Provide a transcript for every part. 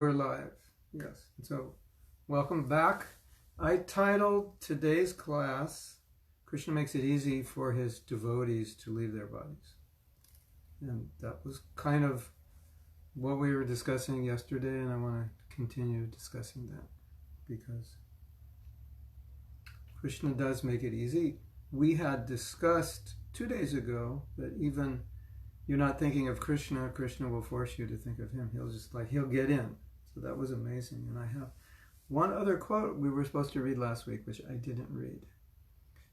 We're live, yes. So, welcome back. I titled today's class, Krishna Makes It Easy for His Devotees to Leave Their Bodies. And that was kind of what we were discussing yesterday, and I want to continue discussing that because Krishna does make it easy. We had discussed 2 days ago that even you're not thinking of Krishna, Krishna will force you to think of him. He'll get in. So that was amazing. And I have one other quote we were supposed to read last week, which I didn't read.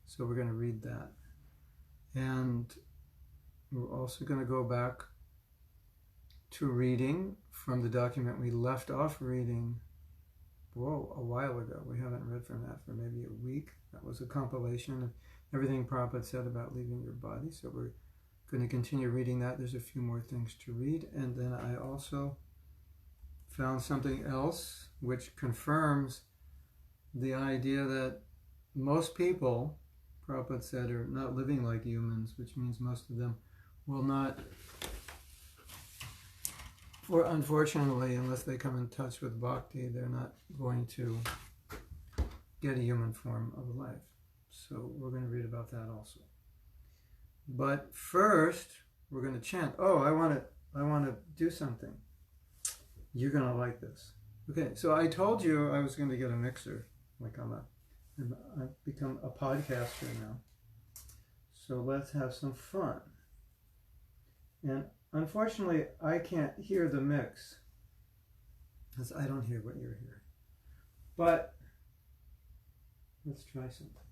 So we're going to read that. And we're also going to go back to reading from the document we left off reading, a while ago. We haven't read from that for maybe a week. That was a compilation of everything Prabhupada said about leaving your body. So we're going to continue reading that. There's a few more things to read. And then I also found something else which confirms the idea that most people, Prabhupada said, are not living like humans, which means most of them will not, unfortunately, unless they come in touch with bhakti, they're not going to get a human form of life. So we're going to read about that also. But first, we're going to chant. Oh, I want to do something. You're going to like this. Okay, so I told you I was going to get a mixer. I've become a podcaster now. So let's have some fun. And unfortunately, I can't hear the mix, because I don't hear what you're hearing. But let's try something.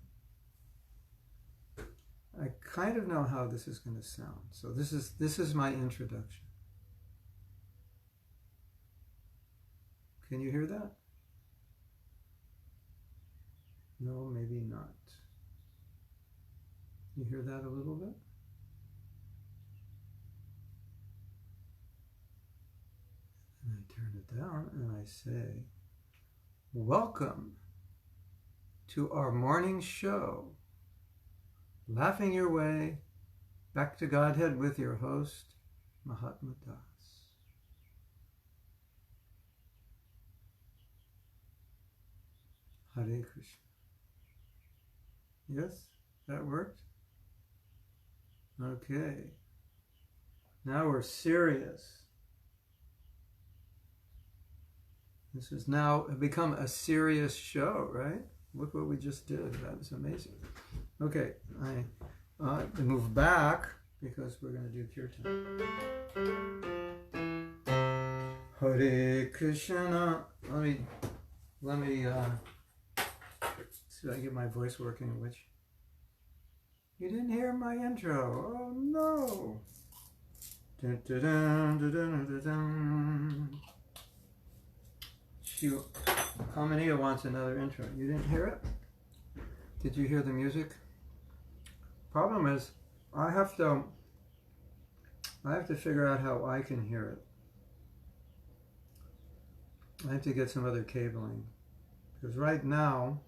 I kind of know how this is going to sound. So this is my introduction. Can you hear that? No, maybe not. You hear that a little bit? And I turn it down and I say, welcome to our morning show, Laughing Your Way Back to Godhead with your host, Mahatma Das. Hare Krishna. Yes, that worked? Okay. Now we're serious. This has now become a serious show, right? Look what we just did. That was amazing. Okay, I move back because we're going to do kirtan. Hare Krishna. Let me see if I get my voice working, which you didn't hear my intro. Oh no. Dun, dun, dun, dun, dun, dun, dun. Shoot. Kamaniya wants another intro. You didn't hear it? Did you hear the music? Problem is, I have to figure out how I can hear it. I have to get some other cabling. Because right now,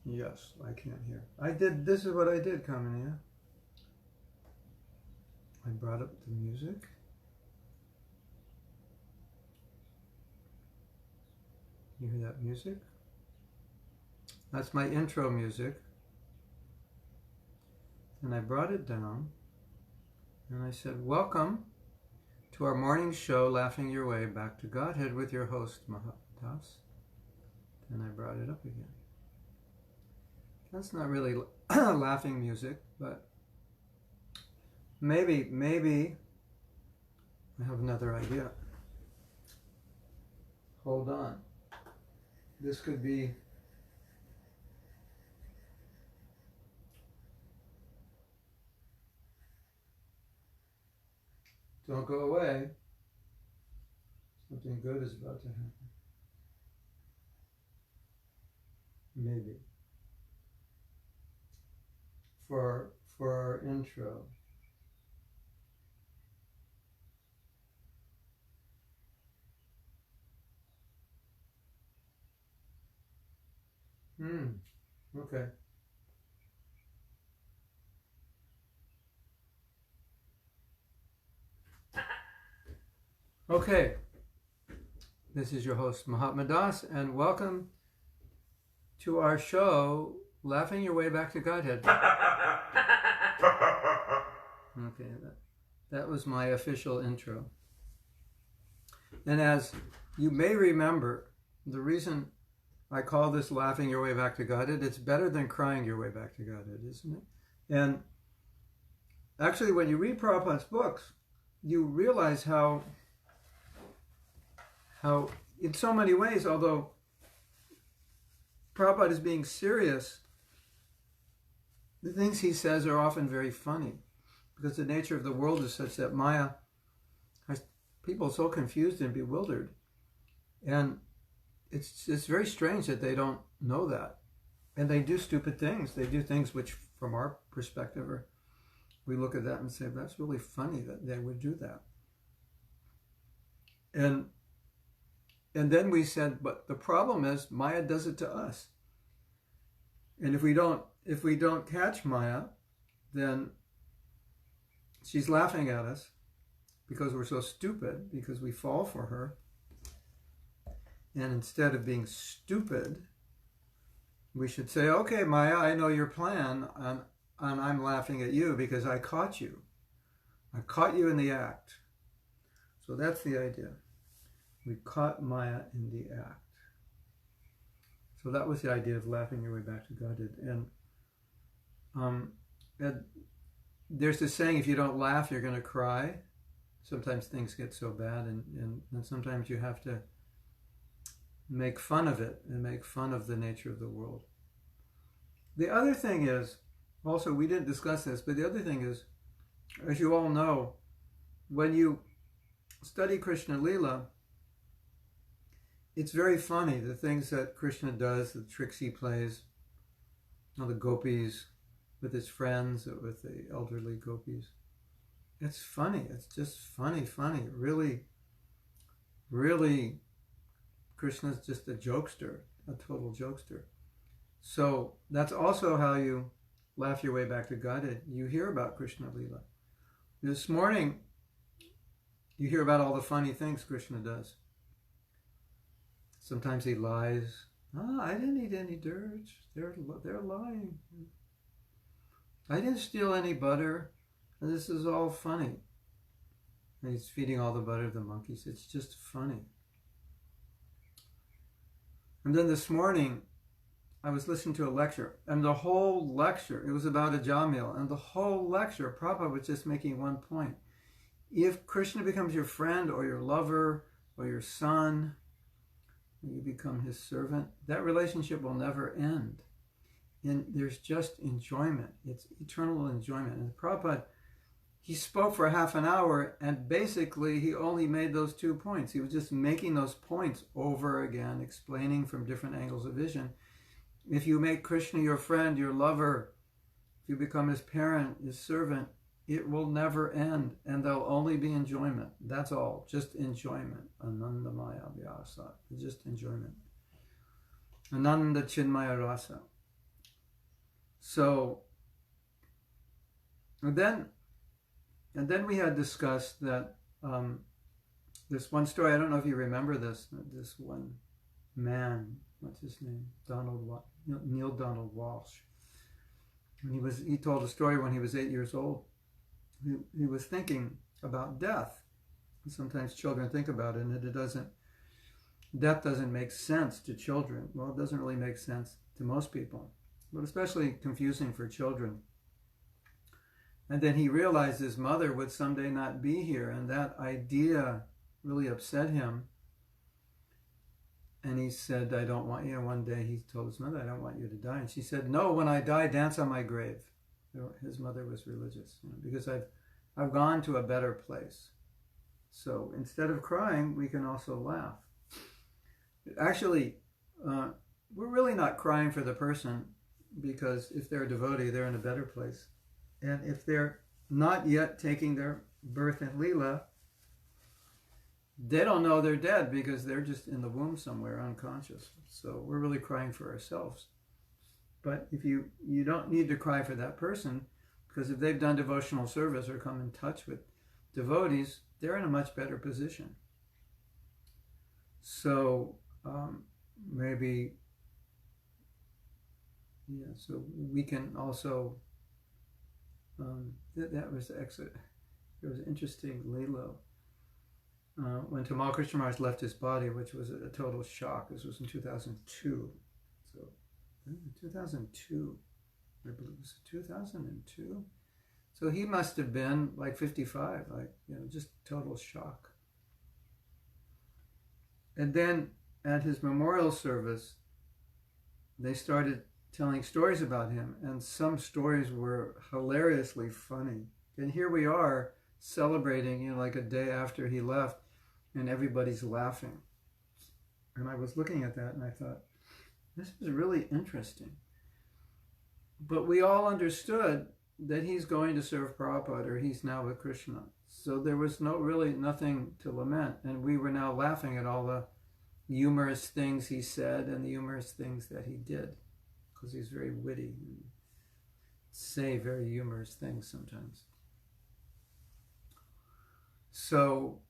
yes, I can't hear. This is what I did, Kamaniya. I brought up the music. You hear that music? That's my intro music. And I brought it down. And I said, welcome to our morning show, Laughing Your Way Back to Godhead with your host, Mahatma Das. And I brought it up again. That's not really laughing music, but maybe I have another idea. Hold on. This could be don't go away. Something good is about to happen. Maybe. For our intro. Okay. Okay. This is your host, Mahatma Das, and welcome to our show, Laughing Your Way Back to Godhead. Okay, that was my official intro. And as you may remember, the reason I call this Laughing Your Way Back to Godhead, it's better than crying your way back to Godhead, isn't it? And actually, when you read Prabhupada's books, you realize how in so many ways, although Prabhupada is being serious, the things he says are often very funny, because the nature of the world is such that Maya has people so confused and bewildered. And it's very strange that they don't know that. And they do stupid things. They do things which, from our perspective, we look at that and say, that's really funny that they would do that. And then we said, but the problem is Maya does it to us. And if we don't catch Maya, then she's laughing at us because we're so stupid, because we fall for her. And instead of being stupid, we should say, okay, Maya, I know your plan, and I'm laughing at you because I caught you. I caught you in the act. So that's the idea. We caught Maya in the act. So that was the idea of laughing your way back to Godhead. And there's this saying, if you don't laugh, you're going to cry. Sometimes things get so bad, and sometimes you have to make fun of it and make fun of the nature of the world. The other thing is, also, we didn't discuss this, but the other thing is, as you all know, when you study Krishna Lila, it's very funny, the things that Krishna does, the tricks he plays, all the gopis with his friends, with the elderly gopis. It's funny. It's just funny. Really, really, Krishna's just a jokester, a total jokester. So that's also how you laugh your way back to Godhead. You hear about Krishna Lila. This morning, you hear about all the funny things Krishna does. Sometimes he lies. I didn't eat any dirt. They're lying. I didn't steal any butter. And this is all funny. And he's feeding all the butter to the monkeys. It's just funny. And then this morning, I was listening to a lecture. And the whole lecture, it was about a Jamil. And the whole lecture, Prabhupada was just making one point. If Krishna becomes your friend or your lover or your son, you become his servant, that relationship will never end. And there's just enjoyment. It's eternal enjoyment. And Prabhupada, he spoke for half an hour, and basically he only made those 2 points. He was just making those points over again, explaining from different angles of vision. If you make Krishna your friend, your lover, if you become his parent, his servant, it will never end, and there'll only be enjoyment. That's all, just enjoyment. Anandamaya vyasa, just enjoyment. Ananda chinmaya rasa. So, and then we had discussed that this one story. I don't know if you remember this. This one man, what's his name? Neil Donald Walsh. And he told a story when he was 8 years old. He was thinking about death. And sometimes children think about it, and death doesn't make sense to children. Well, it doesn't really make sense to most people, but especially confusing for children. And then he realized his mother would someday not be here, and that idea really upset him. And he said, I don't want you. One day he told his mother, I don't want you to die. And she said, no, when I die, dance on my grave. His mother was religious, because I've gone to a better place. So instead of crying, we can also laugh. Actually, we're really not crying for the person, because if they're a devotee, they're in a better place. And if they're not yet taking their birth in Leela, they don't know they're dead because they're just in the womb somewhere unconscious. So we're really crying for ourselves. But if you don't need to cry for that person, because if they've done devotional service or come in touch with devotees, they're in a much better position. So maybe, yeah, so we can also, that was excellent. There was interesting Lilo. When Tamal Krishna Maharaj left his body, which was a total shock. This was in 2002. So, 2002, I believe it was 2002. So he must have been like 55, like, just total shock. And then at his memorial service, they started telling stories about him, and some stories were hilariously funny. And here we are celebrating, like a day after he left, and everybody's laughing. And I was looking at that and I thought, this is really interesting. But we all understood that he's going to serve Prabhupada, or he's now with Krishna. So there was nothing to lament. And we were now laughing at all the humorous things he said and the humorous things that he did, because he's very witty and say very humorous things sometimes. So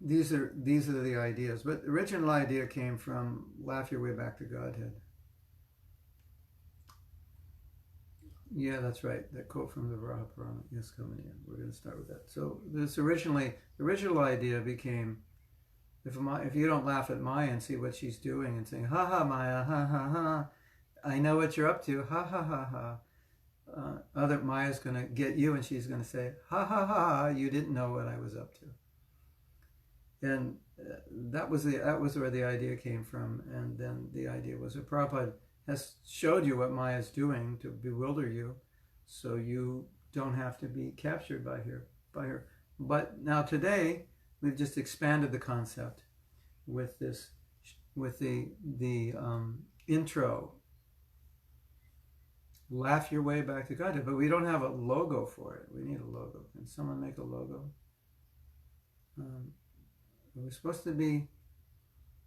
these are the ideas. But the original idea came from Laugh Your Way Back to Godhead. Yeah, that's right. That quote from the Varaha Purana. Yes, coming in. We're going to start with that. So this the original idea became, if you don't laugh at Maya and see what she's doing and saying, ha ha Maya, ha ha ha, I know what you're up to, ha ha ha ha. Other Maya's going to get you and she's going to say, ha ha ha, you didn't know what I was up to. And that was where the idea came from. And then the idea was that Prabhupada has showed you what Maya's doing to bewilder you, so you don't have to be captured by her. But now today, we've just expanded the concept with the intro. Laugh your way back to Godhead, but we don't have a logo for it. We need a logo. Can someone make a logo? It was supposed to be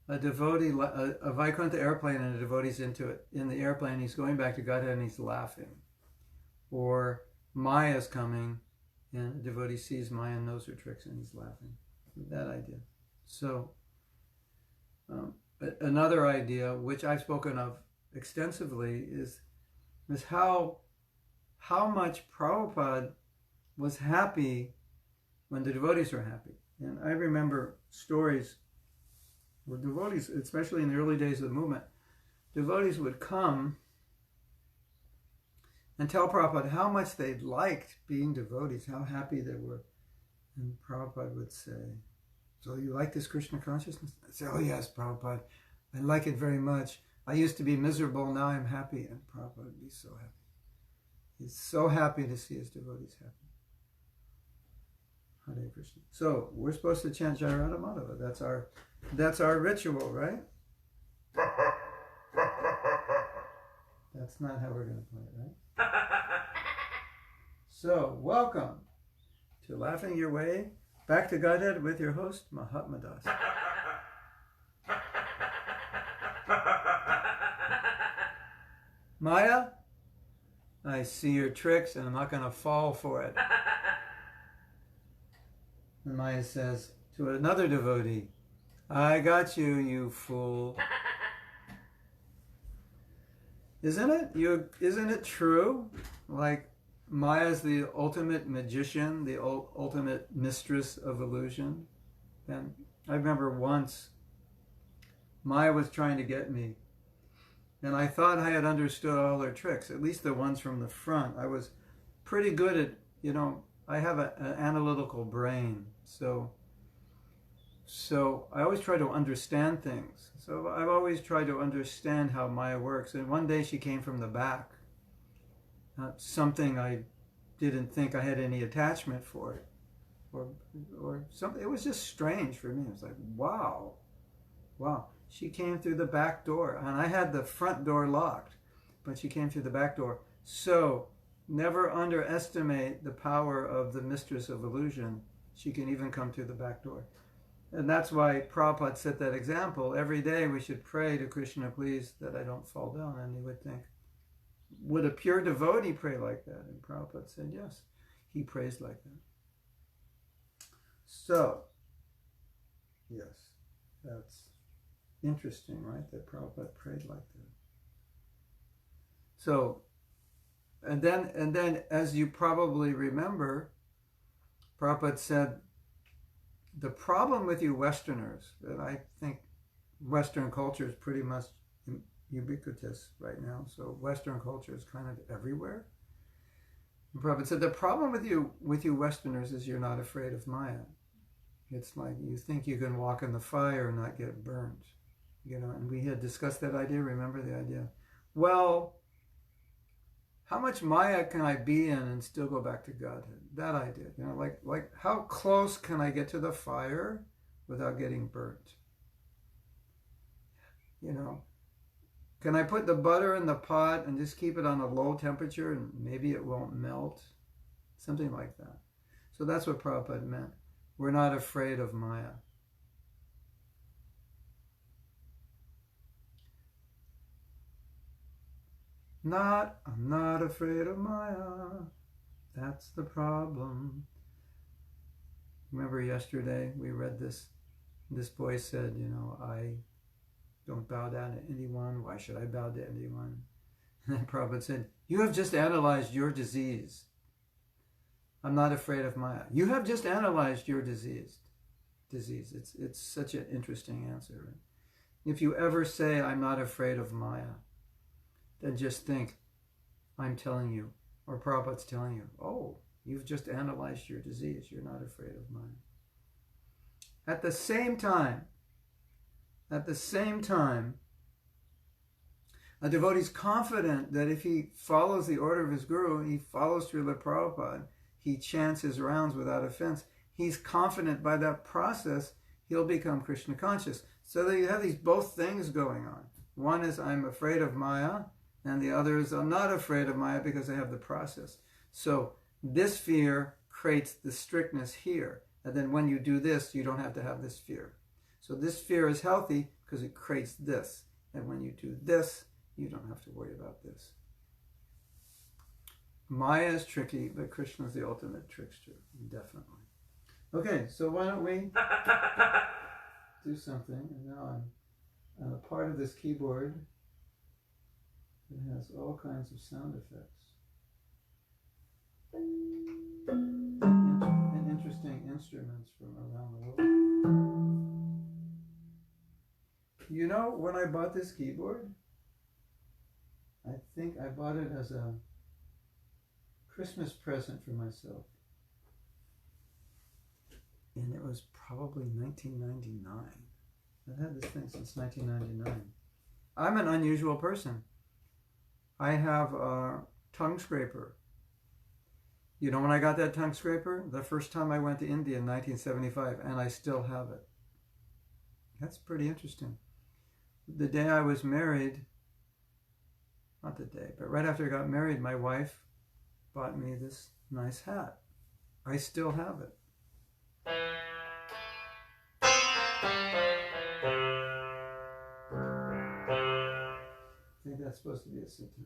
a devotee, a Vaikuntha airplane, and a devotee's into it. In the airplane, he's going back to Godhead and he's laughing. Or Maya's coming, and a devotee sees Maya and knows her tricks and he's laughing. That idea. So, another idea, which I've spoken of extensively, is how much Prabhupada was happy when the devotees were happy. And I remember stories where devotees, especially in the early days of the movement, devotees would come and tell Prabhupada how much they liked being devotees, how happy they were. And Prabhupada would say, so you like this Krishna consciousness? I'd say, oh yes, Prabhupada, I like it very much. I used to be miserable, now I'm happy. And Prabhupada would be so happy. He's so happy to see his devotees happy. Hare Krishna. So we're supposed to chant Jai Radha Madhava. That's our ritual, right? That's not how we're going to play it, right? So, welcome to Laughing Your Way Back to Godhead with your host, Mahatma Das. Maya, I see your tricks and I'm not going to fall for it. And Maya says to another devotee, I got you, you fool. Isn't it true? Like, Maya's the ultimate magician, the ultimate mistress of illusion. And I remember once, Maya was trying to get me. And I thought I had understood all her tricks, at least the ones from the front. I was pretty good at, I have an analytical brain. So I always try to understand things. So I've always tried to understand how Maya works. And one day she came from the back. Something I didn't think I had any attachment for it. Or something. It was just strange for me. It was like, wow. She came through the back door. And I had the front door locked. But she came through the back door. So never underestimate the power of the mistress of illusion. She can even come through the back door. And that's why Prabhupada set that example. Every day we should pray to Krishna, please, that I don't fall down. And you would think, would a pure devotee pray like that? And Prabhupada said, yes, he prays like that. So, yes, that's Interesting, right? That Prabhupada prayed like that. So, and then, as you probably remember, Prabhupada said, the problem with you Westerners, that I think Western culture is pretty much ubiquitous right now. So Western culture is kind of everywhere. And Prabhupada said, the problem with you Westerners is you're not afraid of Maya. It's like you think you can walk in the fire and not get burned. And we had discussed that idea. Remember the idea? Well, how much Maya can I be in and still go back to Godhead? That idea. Like how close can I get to the fire without getting burnt? Can I put the butter in the pot and just keep it on a low temperature and maybe it won't melt? Something like that. So that's what Prabhupada meant. We're not afraid of Maya. I'm not afraid of Maya. That's the problem. Remember yesterday we read this. This boy said, I don't bow down to anyone. Why should I bow to anyone? And then Prabhupada said, you have just analyzed your disease. I'm not afraid of Maya. You have just analyzed your disease. It's such an interesting answer. Right? If you ever say, I'm not afraid of Maya, then just think, I'm telling you, or Prabhupada's telling you, oh, you've just analyzed your disease. You're not afraid of Maya. At the same time, a devotee is confident that if he follows the order of his guru, he follows Srila Prabhupada, he chants his rounds without offense, he's confident by that process he'll become Krishna conscious. So that you have these both things going on. One is I'm afraid of Maya, and the other is I'm not afraid of Maya because I have the process. So this fear creates the strictness here. And then when you do this, you don't have to have this fear. So this fear is healthy because it creates this. And when you do this, you don't have to worry about this. Maya is tricky, but Krishna is the ultimate trickster, definitely. Okay, so why don't we do something? And now I'm a part of this keyboard. It has all kinds of sound effects. And interesting instruments from around the world. When I bought this keyboard, I think I bought it as a Christmas present for myself. And it was probably 1999. I've had this thing since 1999. I'm an unusual person. I have a tongue scraper. When I got that tongue scraper? The first time I went to India in 1975, and I still have it. That's pretty interesting. The day I was married, not the day, but right after I got married, my wife bought me this nice hat. I still have it. I think that's supposed to be a sitar.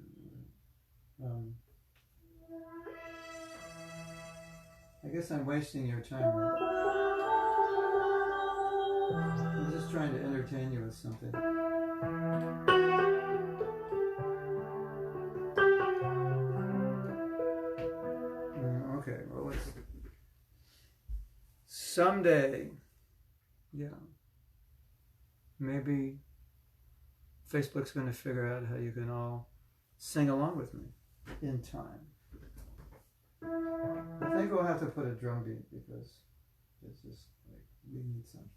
I guess I'm wasting your time, right? I'm just trying to entertain you with something. Okay, well, let's... Someday, maybe Facebook's going to figure out how you can all sing along with me in time. I think we'll have to put a drum beat because it's just like we need something.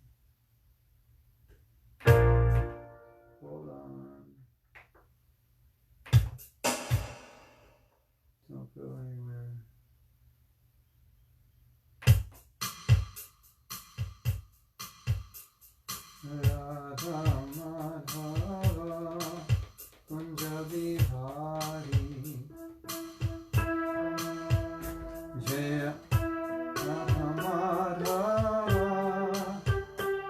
Hold on. Don't go anywhere. Radha Madhava Kunja Vihari Jaya Radha Madhava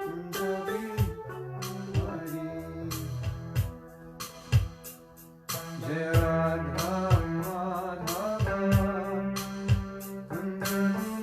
Kunja Vihari Jaya Radha Madhava Kunja Vihari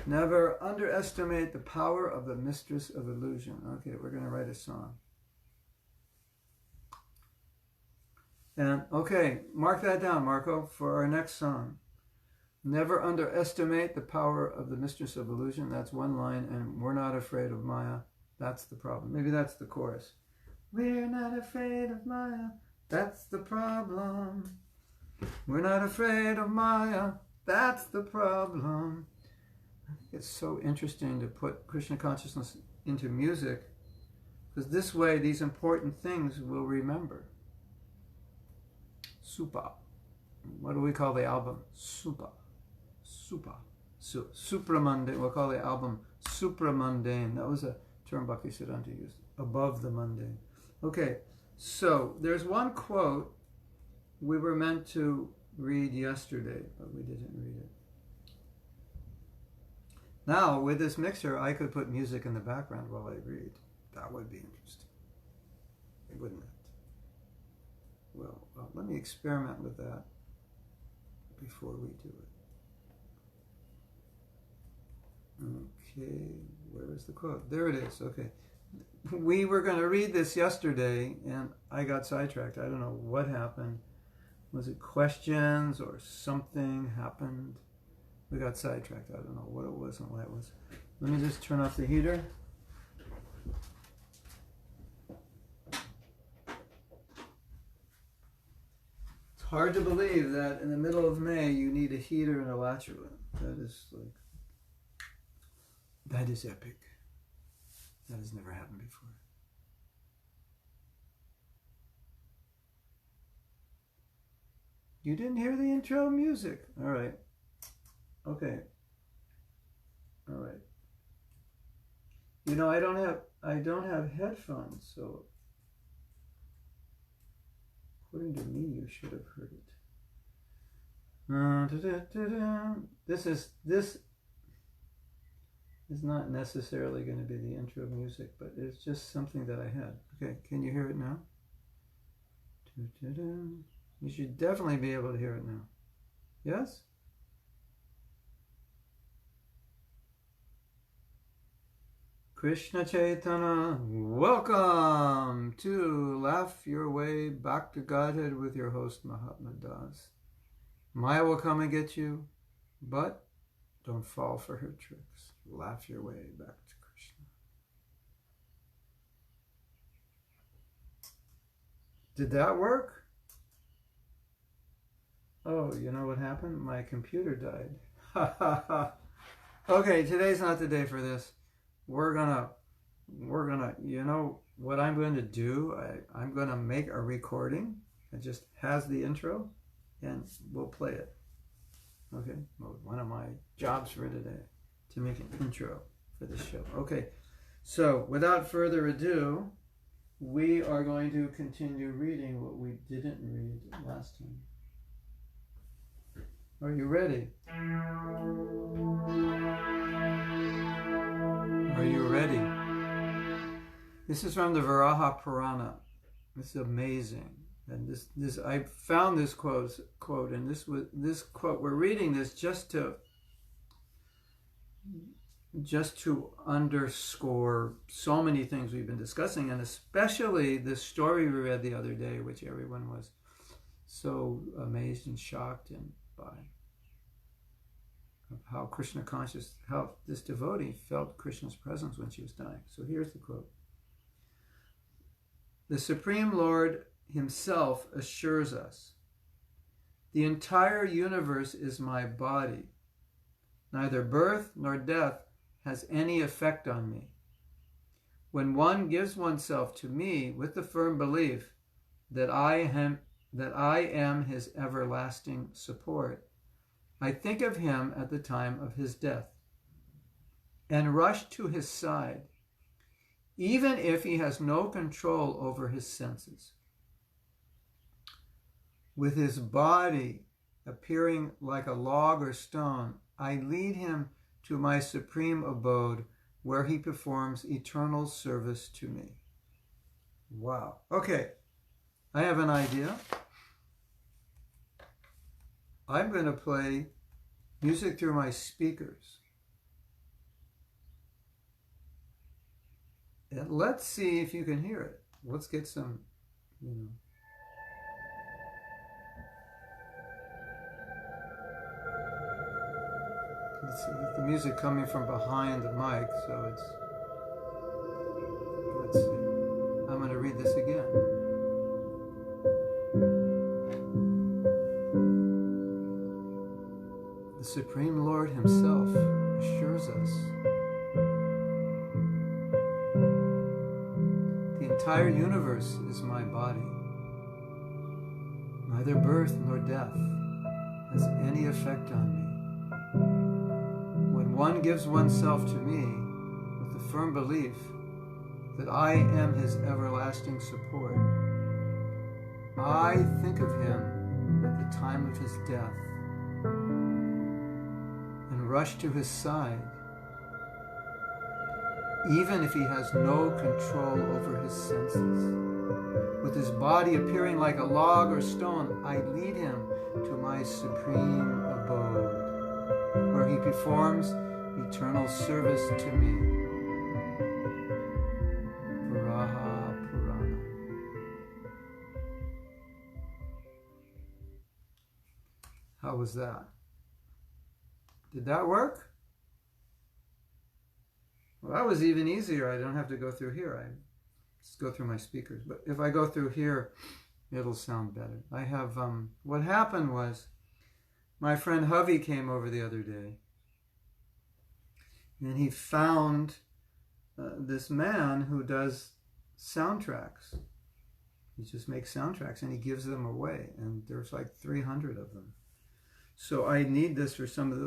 Never underestimate the power of the mistress of illusion. Okay, we're going to write a song. And okay, mark that down, Marco, for our next song. Never underestimate the power of the mistress of illusion. That's one line. And we're not afraid of Maya. That's the problem. Maybe that's the chorus. We're not afraid of Maya. That's the problem. We're not afraid of Maya. That's the problem. I think it's so interesting to put Krishna consciousness into music, because this way these important things we'll remember. Supa. What do we call the album? Supa. Supa. Supramundane. We'll call the album supramundane. That was a term Bhaktisiddhanta used. Above the mundane. Okay, so there's one quote we were meant to read yesterday, but we didn't read it. Now, with this mixer, I could put music in the background while I read. That would be interesting, wouldn't it? Well, let me experiment with that before we do it. Okay, where is the quote? There it is, okay. We were going to read this yesterday, and I got sidetracked. I don't know what happened. Was it questions or something happened? We got sidetracked. I don't know what it was and why it was. Let me just turn off the heater. It's hard to believe that in the middle of May you need a heater in Alachua. That is epic. That has never happened before. You didn't hear the intro music. All right. Okay. All right. You know, I don't have headphones, so according to me, you should have heard it. This is not necessarily going to be the intro music, but it's just something that I had. Okay, can you hear it now? You should definitely be able to hear it now. Yes? Krishna Chaitanya, welcome to Laugh Your Way Back to Godhead with your host Mahatma Das. Maya will come and get you, but don't fall for her tricks. Laugh your way back to Krishna. Did that work? Oh, you know what happened? My computer died. Okay, today's not the day for this. We're gonna, you know what I'm going to do? I'm going to make a recording. It just has the intro, and we'll play it. Okay, well, one of my jobs for today, to make an intro for the show. Okay, so without further ado, we are going to continue reading what we didn't read last time. Are you ready? Are you ready? This is from the Varaha Purana. It's amazing. And this I found this quote, and this quote. We're reading this just to underscore so many things we've been discussing, and especially this story we read the other day, which everyone was so amazed and shocked by, of how Krishna conscious, how this devotee felt Krishna's presence when she was dying. So here's the quote. The Supreme Lord Himself assures us, the entire universe is my body. Neither birth nor death has any effect on me. When one gives oneself to me with the firm belief that I am his everlasting support, I think of him at the time of his death and rush to his side, even if he has no control over his senses. With his body appearing like a log or stone, I lead him to my supreme abode where he performs eternal service to me. Wow. Okay, I have an idea. I'm going to play music through my speakers. And let's see if you can hear it. Let's get some, Let's see, the music coming from behind the mic, so let's see. I'm going to read this again. The Supreme Lord Himself assures us the entire universe is my body. Neither birth nor death has any effect on me. When one gives oneself to me with the firm belief that I am his everlasting support, I think of him at the time of his death and rush to his side, even if he has no control over his senses. With his body appearing like a log or stone, I lead him to my supreme abode, where he performs eternal service to me. Varaha Purana. How was that? Did that work? Well, that was even easier. I don't have to go through here. I just go through my speakers. But if I go through here, it'll sound better. I have, what happened was, my friend Hovey came over the other day, and he found this man who does soundtracks. He just makes soundtracks, and he gives them away, and there's like 300 of them. So I need this for some of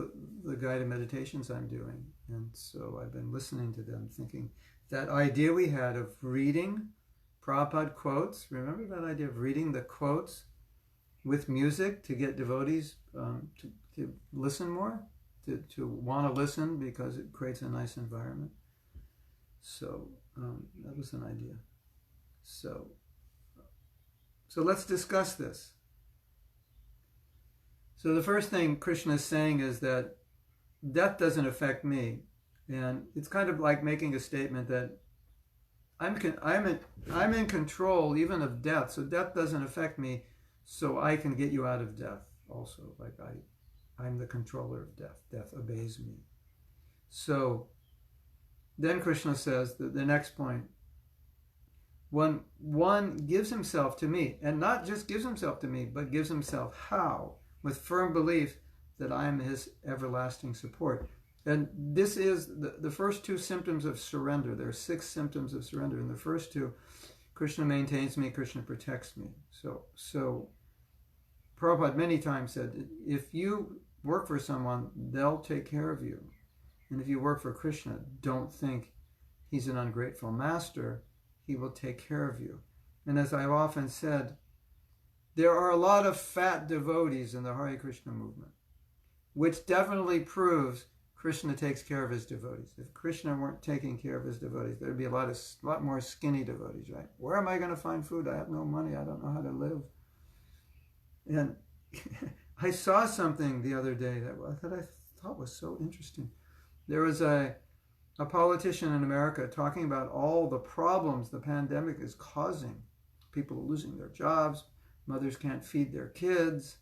the guided meditations I'm doing, and so I've been listening to them, thinking that idea we had of reading Prabhupada quotes. Remember that idea of reading the quotes with music to get devotees to listen more, to want to listen because it creates a nice environment. So that was an idea. So let's discuss this. So the first thing Krishna is saying is that death doesn't affect me. And it's kind of like making a statement that I'm in control even of death, so death doesn't affect me, so I can get you out of death also. Like I'm the controller of death. Death obeys me. So then Krishna says that the next point, when one gives himself to me, and not just gives himself to me, but gives himself how? With firm belief that I am his everlasting support. And this is the first two symptoms of surrender. There are 6 symptoms of surrender. And the first two, Krishna maintains me, Krishna protects me. So Prabhupada many times said, if you work for someone, they'll take care of you. And if you work for Krishna, don't think he's an ungrateful master. He will take care of you. And as I've often said, there are a lot of fat devotees in the Hare Krishna movement, which definitely proves Krishna takes care of his devotees. If Krishna weren't taking care of his devotees, there'd be a lot more skinny devotees, right? Where am I going to find food? I have no money. I don't know how to live. And I saw something the other day that I thought was so interesting. There was a politician in America talking about all the problems the pandemic is causing. People are losing their jobs. Mothers can't feed their kids.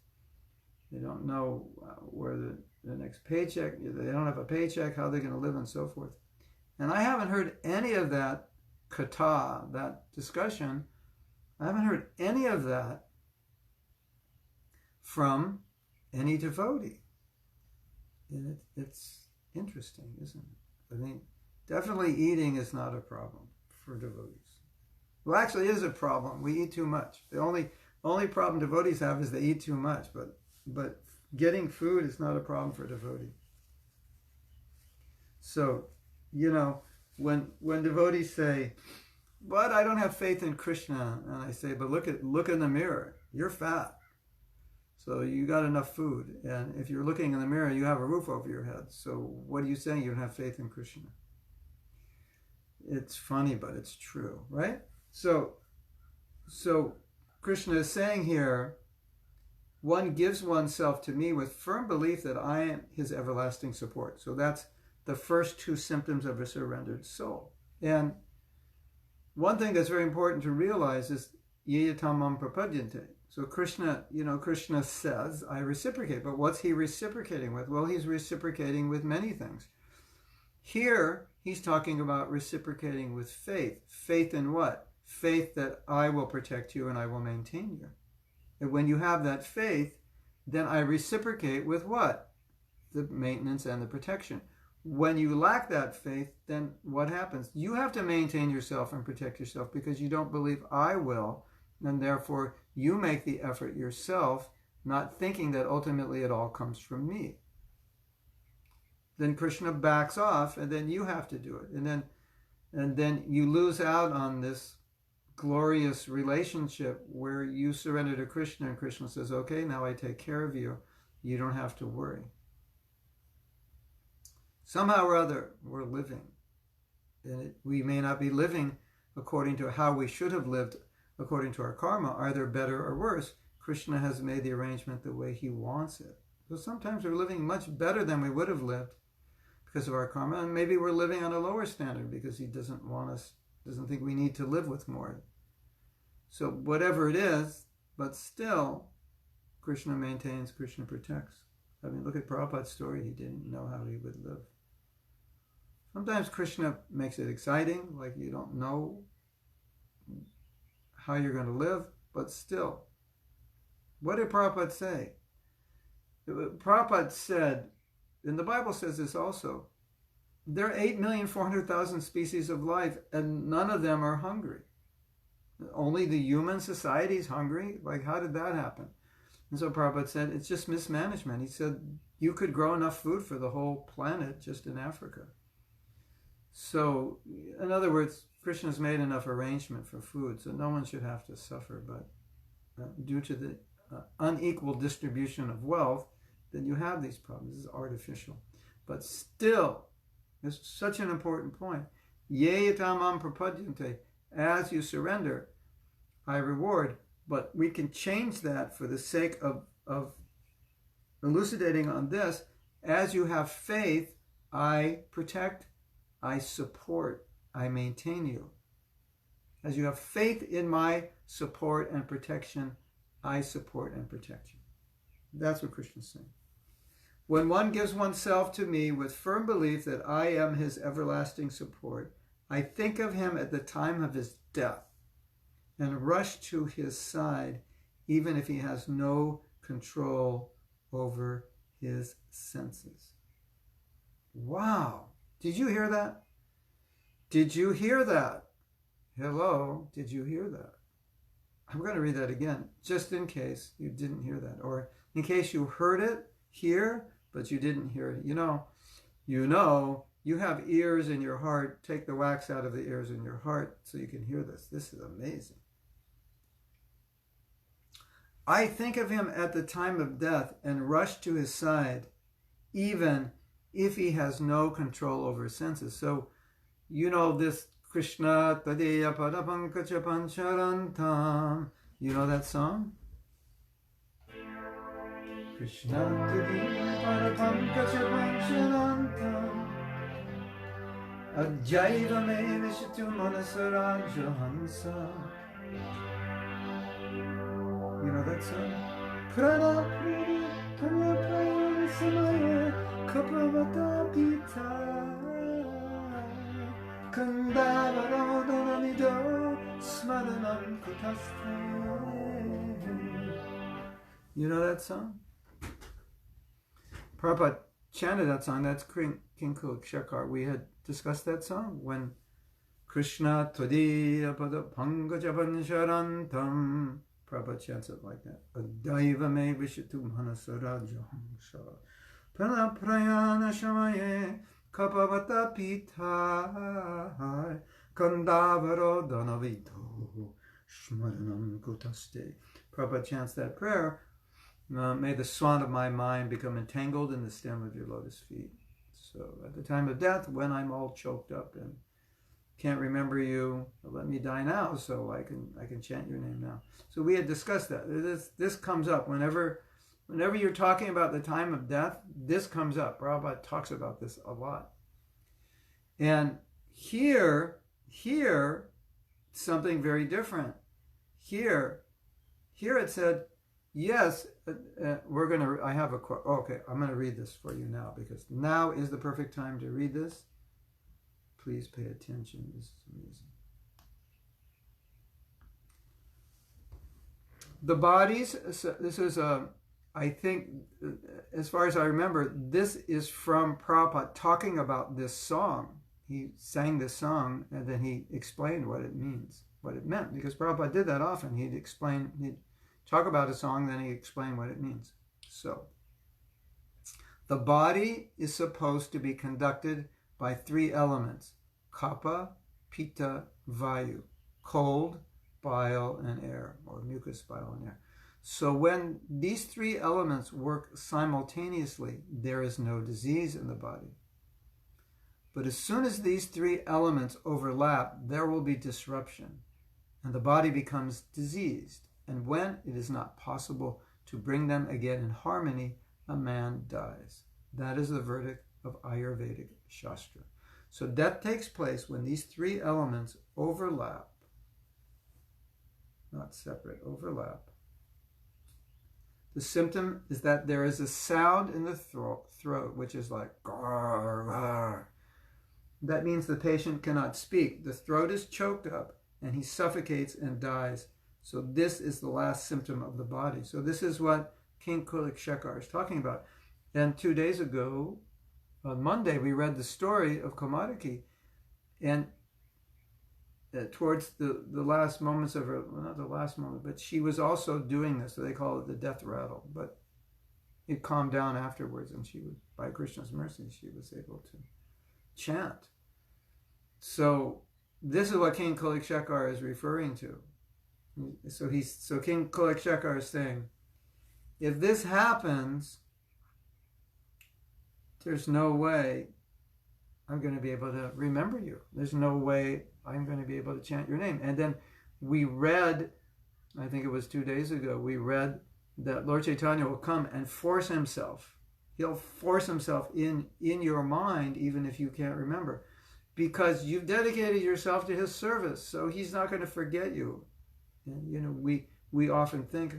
They don't know where the next paycheck, they don't have a paycheck, how they're going to live, and so forth. And I haven't heard any of that katha, that discussion. I haven't heard any of that from any devotee. And it's interesting, isn't it? I mean, definitely eating is not a problem for devotees. Well, actually, it is a problem. We eat too much. The only problem devotees have is they eat too much, but getting food is not a problem for a devotee. So, when devotees say, but I don't have faith in Krishna, and I say, but look in the mirror. You're fat. So you got enough food. And if you're looking in the mirror, you have a roof over your head. So what are you saying? You don't have faith in Krishna. It's funny, but it's true, right? So Krishna is saying here, one gives oneself to me with firm belief that I am his everlasting support. So that's the first 2 symptoms of a surrendered soul. And one thing that's very important to realize is yeyatamam prapadyante. So Krishna says, I reciprocate. But what's he reciprocating with? Well, he's reciprocating with many things. Here, he's talking about reciprocating with faith. Faith in what? Faith that I will protect you and I will maintain you. And when you have that faith, then I reciprocate with what? The maintenance and the protection. When you lack that faith, then what happens? You have to maintain yourself and protect yourself because you don't believe I will, and therefore you make the effort yourself, not thinking that ultimately it all comes from me. Then Krishna backs off, and then you have to do it. And then you lose out on this glorious relationship where you surrender to Krishna and Krishna says, okay, now I take care of you. You don't have to worry. Somehow or other, we're living. And we may not be living according to how we should have lived, according to our karma, either better or worse. Krishna has made the arrangement the way he wants it. So sometimes we're living much better than we would have lived because of our karma, and maybe we're living on a lower standard because he doesn't think we need to live with more. So whatever it is, but still, Krishna maintains, Krishna protects. I mean, look at Prabhupada's story. He didn't know how he would live. Sometimes Krishna makes it exciting, like you don't know how you're going to live, but still. What did Prabhupada say? Prabhupada said, and the Bible says this also, there are 8,400,000 species of life, and none of them are hungry. Only the human society is hungry? Like, how did that happen? And so Prabhupada said, it's just mismanagement. He said, you could grow enough food for the whole planet just in Africa. So, in other words, Krishna's made enough arrangement for food, so no one should have to suffer. But due to the unequal distribution of wealth, then you have these problems. This is artificial. But still, it's such an important point. Yeyatamam prapadyante. As you surrender, I reward. But we can change that for the sake of elucidating on this. As you have faith, I protect, I support, I maintain you. As you have faith in my support and protection, I support and protect you. That's what Krishna's saying. When one gives oneself to me with firm belief that I am his everlasting support, I think of him at the time of his death and rush to his side, even if he has no control over his senses. Wow. Did you hear that? Did you hear that? Hello, did you hear that? I'm going to read that again, just in case you didn't hear that, or in case you heard it here, but you didn't hear it. You have ears in your heart. Take the wax out of the ears in your heart so you can hear this. This is amazing. I think of him at the time of death and rush to his side, even if he has no control over his senses. So, this Krishna Tadeya Padapankacha Pancharantam. You know that song? Krishna Tadeya Padapankacha Pancharantam Ajaiva me Vishatu Manasaraja Hansa. You know that song? Prana Prana Prana Prana Samaya Kapavata Pita Kandavaro Donamido Smadanam Kutaste. You know that song? Prabhupada chanted that song. That's King Kulakshakar. We had discussed that song when Krishna Todiya Pada Pankajapan Sharantam. Prabhupada chants it like that. Adaiva me Vishatu Manasaraja Hamsa Pranaprayana Shamaye Kapavata Pita Kandavaro Danavito Shmaranam Kutaste. Prabhupada chants that prayer. May the swan of my mind become entangled in the stem of your lotus feet. So at the time of death, when I'm all choked up and can't remember you, let me die now so I can chant your name now. So we had discussed that. This comes up whenever you're talking about the time of death. This comes up. Prabhupada talks about this a lot. And here something very different. Here it said, yes, I have a quote. Okay, I'm going to read this for you now because now is the perfect time to read this. Please pay attention. This is amazing. The bodies, this is I think, as far as I remember, this is from Prabhupada talking about this song. He sang this song and then he explained what it meant, because Prabhupada did that often. He'd talk about a song, then he'd explain what it means. So, the body is supposed to be conducted by three elements: kapha, pitta, vayu, cold, bile, and air, or mucus, bile, and air. So when these three elements work simultaneously, there is no disease in the body. But as soon as these three elements overlap, there will be disruption, and the body becomes diseased. And when it is not possible to bring them again in harmony, a man dies. That is the verdict of Ayurvedic Shastra. So death takes place when these three elements overlap, not separate, overlap. The symptom is that there is a sound in the throat, which is like gar, gar. That means the patient cannot speak. The throat is choked up and he suffocates and dies. So this is the last symptom of the body. So this is what King Kulakshakar is talking about. And 2 days ago, on Monday, we read the story of Kamadaki. And towards the last moments of her, well, not the last moment, but she was also doing this. So they call it the death rattle. But it calmed down afterwards, and she would, by Krishna's mercy, she was able to chant. So this is what King Kulakshakar is referring to. So King Kulakshakar is saying, if this happens, there's no way I'm going to be able to remember you. There's no way I'm going to be able to chant your name. And then we read, I think it was 2 days ago, we read that Lord Chaitanya will come and force himself. He'll force himself in your mind, even if you can't remember. because you've dedicated yourself to his service, so he's not going to forget you. And we often think,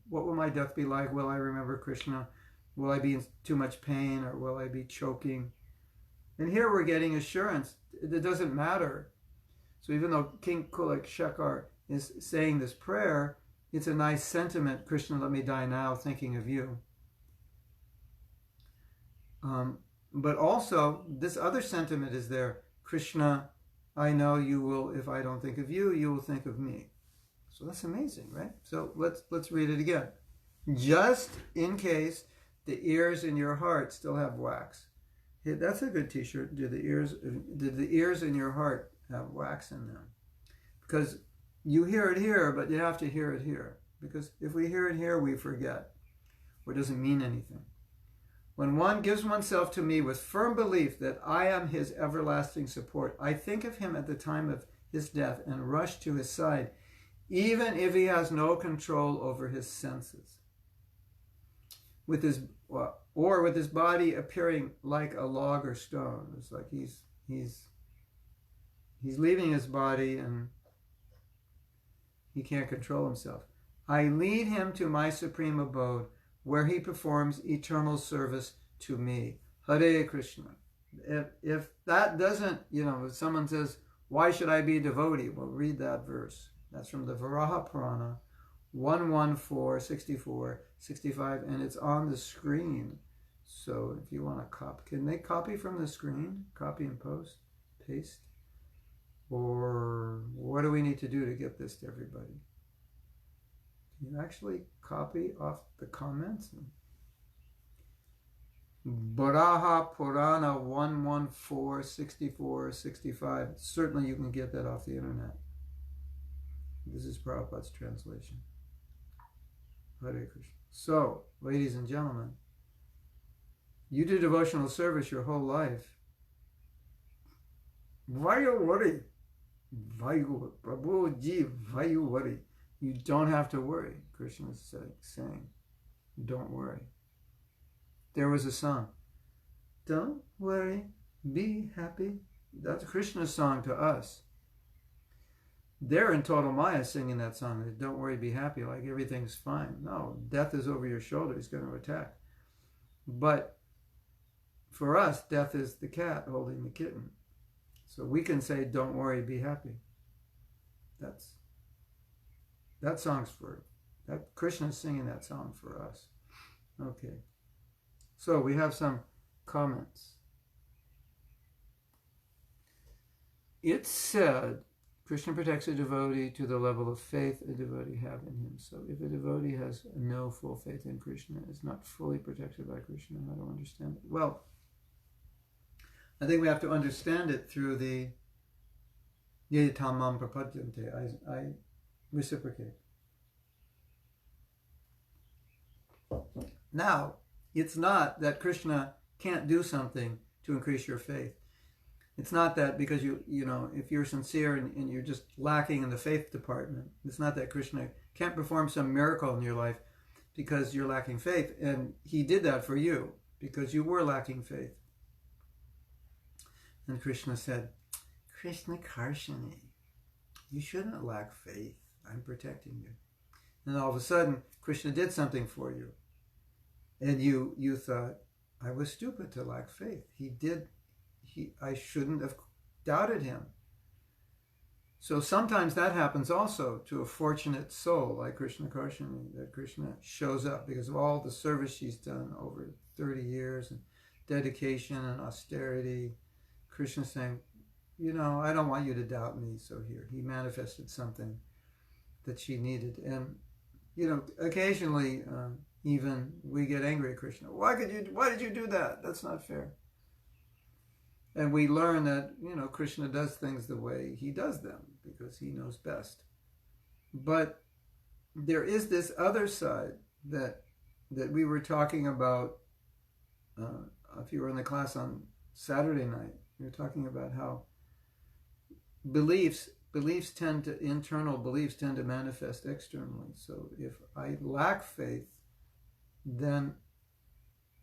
what will my death be like? Will I remember Krishna? Will I be in too much pain, or will I be choking? And here we're getting assurance. It doesn't matter. So even though King Kulak Shekar is saying this prayer, it's a nice sentiment. Krishna, let me die now, thinking of you. But also, this other sentiment is there. Krishna, I know you will, if I don't think of you, you will think of me. So that's amazing, right? So let's read it again. Just in case the ears in your heart still have wax. Hey, that's a good t-shirt. Did the ears in your heart have wax in them? Because you hear it here, but you have to hear it here. Because if we hear it here, we forget, or it doesn't mean anything. When one gives oneself to me with firm belief that I am his everlasting support, I think of him at the time of his death and rush to his side, even if he has no control over his senses. With his body appearing like a log or stone. It's like he's leaving his body and he can't control himself. I lead him to my supreme abode, where he performs eternal service to me. Hare Krishna. If that doesn't, if someone says, why should I be a devotee? Well, read that verse. That's from the Varaha Purana, 114, 64, 65, and it's on the screen. So if you want to copy, can they copy from the screen? Copy and paste? Or what do we need to do to get this to everybody? Can you actually copy off the comments? Varaha Purana 114, 64, 65. Certainly you can get that off the internet. This is Prabhupada's translation. Hare Krishna. So, ladies and gentlemen, you do devotional service your whole life. Why you worry? Prabhu ji, why you worry? You don't have to worry. Krishna is saying, don't worry. There was a song. Don't worry, be happy. That's Krishna's song to us. They're in total Maya singing that song. Don't worry, be happy, like everything's fine. No, death is over your shoulder. He's going to attack. But for us, death is the cat holding the kitten. So we can say, don't worry, be happy. That song's Krishna's singing that song for us. Okay. So we have some comments. It said, Krishna protects a devotee to the level of faith a devotee have in him. So if a devotee has no full faith in Krishna, is not fully protected by Krishna, I don't understand it. Well, I think we have to understand it through the Tamam Prapadyante. I reciprocate. Now, it's not that Krishna can't do something to increase your faith. It's not that because if you're sincere and you're just lacking in the faith department, it's not that Krishna can't perform some miracle in your life because you're lacking faith. And he did that for you because you were lacking faith. And Krishna said, Krishna Karshani, you shouldn't lack faith. I'm protecting you. And all of a sudden, Krishna did something for you. And you thought, I was stupid to lack faith. I shouldn't have doubted him. So sometimes that happens also to a fortunate soul like Krishna Karshani, that Krishna shows up because of all the service she's done over 30 years and dedication and austerity. Krishna's saying, I don't want you to doubt me. So here, he manifested something that she needed. And, occasionally even we get angry at Krishna. Why did you do that? That's not fair. And we learn that, Krishna does things the way he does them because he knows best. But there is this other side that we were talking about. If you were in the class on Saturday night, we were talking about how internal beliefs tend to manifest externally. So if I lack faith, then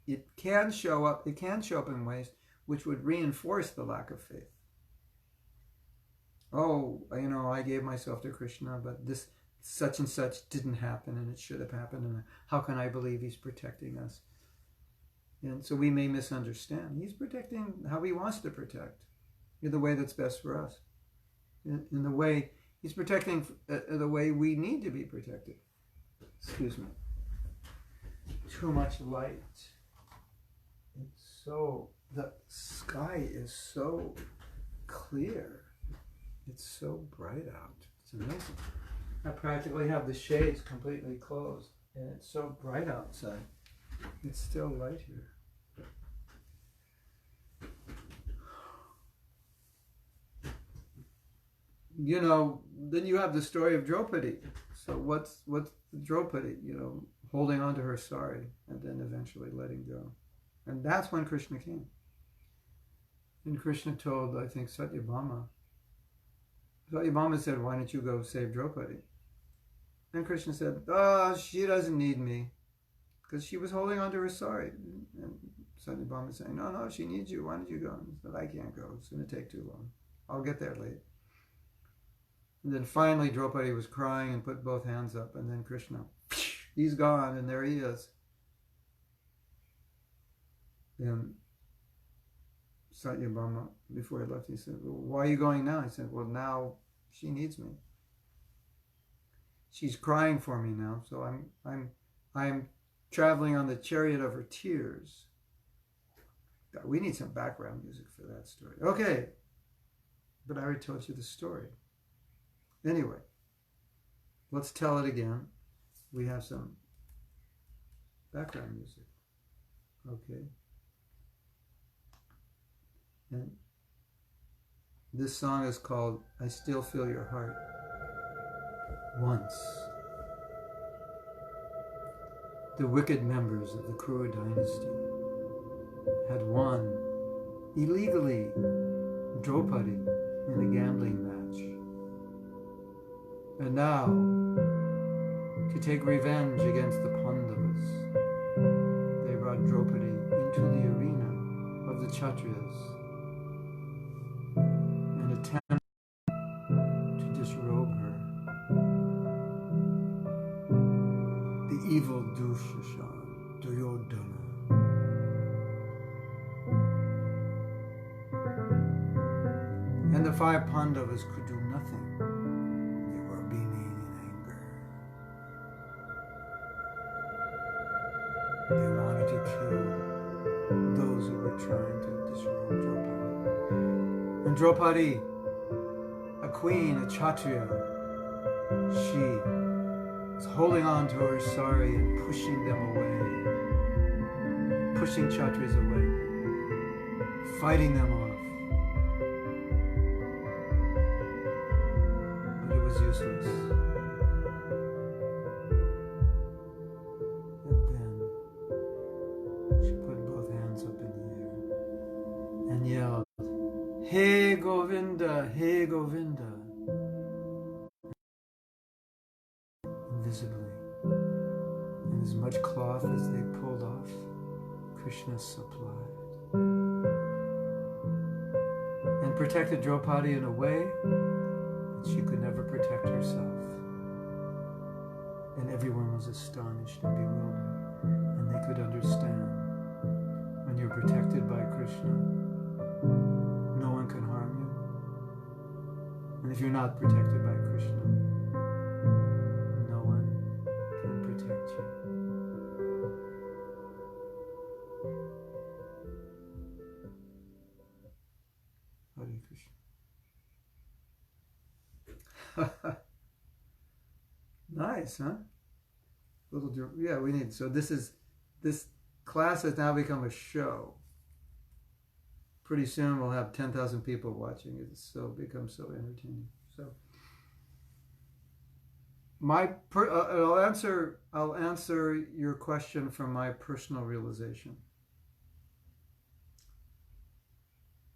it can show up in ways which would reinforce the lack of faith. oh, I gave myself to Krishna, but this such and such didn't happen, and it should have happened, and how can I believe he's protecting us? And so we may misunderstand. He's protecting how he wants to protect, in the way that's best for us, in the way he's protecting the way we need to be protected. Excuse me. Too much light. The sky is so clear. It's so bright out. It's amazing. I practically have the shades completely closed, and it's so bright outside. It's still light here. Then you have the story of Draupadi. So what's Draupadi? Holding on to her sari and then eventually letting go. And that's when Krishna came. And Krishna told, I think, Satyabhama. Satyabhama said, why don't you go save Draupadi? And Krishna said, oh, she doesn't need me. Because she was holding on to her sari. And Satyabhama saying, no, she needs you. Why don't you go? And he said, I can't go. It's going to take too long. I'll get there late. And then finally Draupadi was crying and put both hands up. And then Krishna, he's gone, and there he is. And Satyabhama, before he left, he said, well, why are you going now? He said, well, now she needs me. She's crying for me now, so I'm traveling on the chariot of her tears. God, we need some background music for that story. Okay, but I already told you the story. Anyway, let's tell it again. We have some background music. Okay. And this song is called I Still Feel Your Heart. Once, the wicked members of the Kuru dynasty had won illegally Draupadi in a gambling match. And now, to take revenge against the Pandavas, they brought Draupadi into the arena of the Kshatriyas and attempted to disrobe her. The evil Dushashan, Duryodhana, and the 5 Pandavas could do nothing. They were beaming in anger. They wanted to kill those who were trying to disrobe Draupadi. And Draupadi, a queen, a Kshatriya, she was holding on to her sari and pushing them away, pushing Kshatriyas away, fighting them off. But it was useless. And then she put both hands up in the air and yelled, Hey Govinda, Hey Govinda. Invisibly, and as much cloth as they pulled off, Krishna supplied. And protected Draupadi in a way that she could never protect herself. And everyone was astonished and bewildered, and they could understand. When you're protected by Krishna, no one can harm you. And if you're not protected by Krishna, no one can protect you. Hare Krishna. Nice, huh? Yeah, we need. So this class has now become a show. Pretty soon we'll have 10,000 people watching it. It's so becomes so entertaining. So I'll answer your question from my personal realization.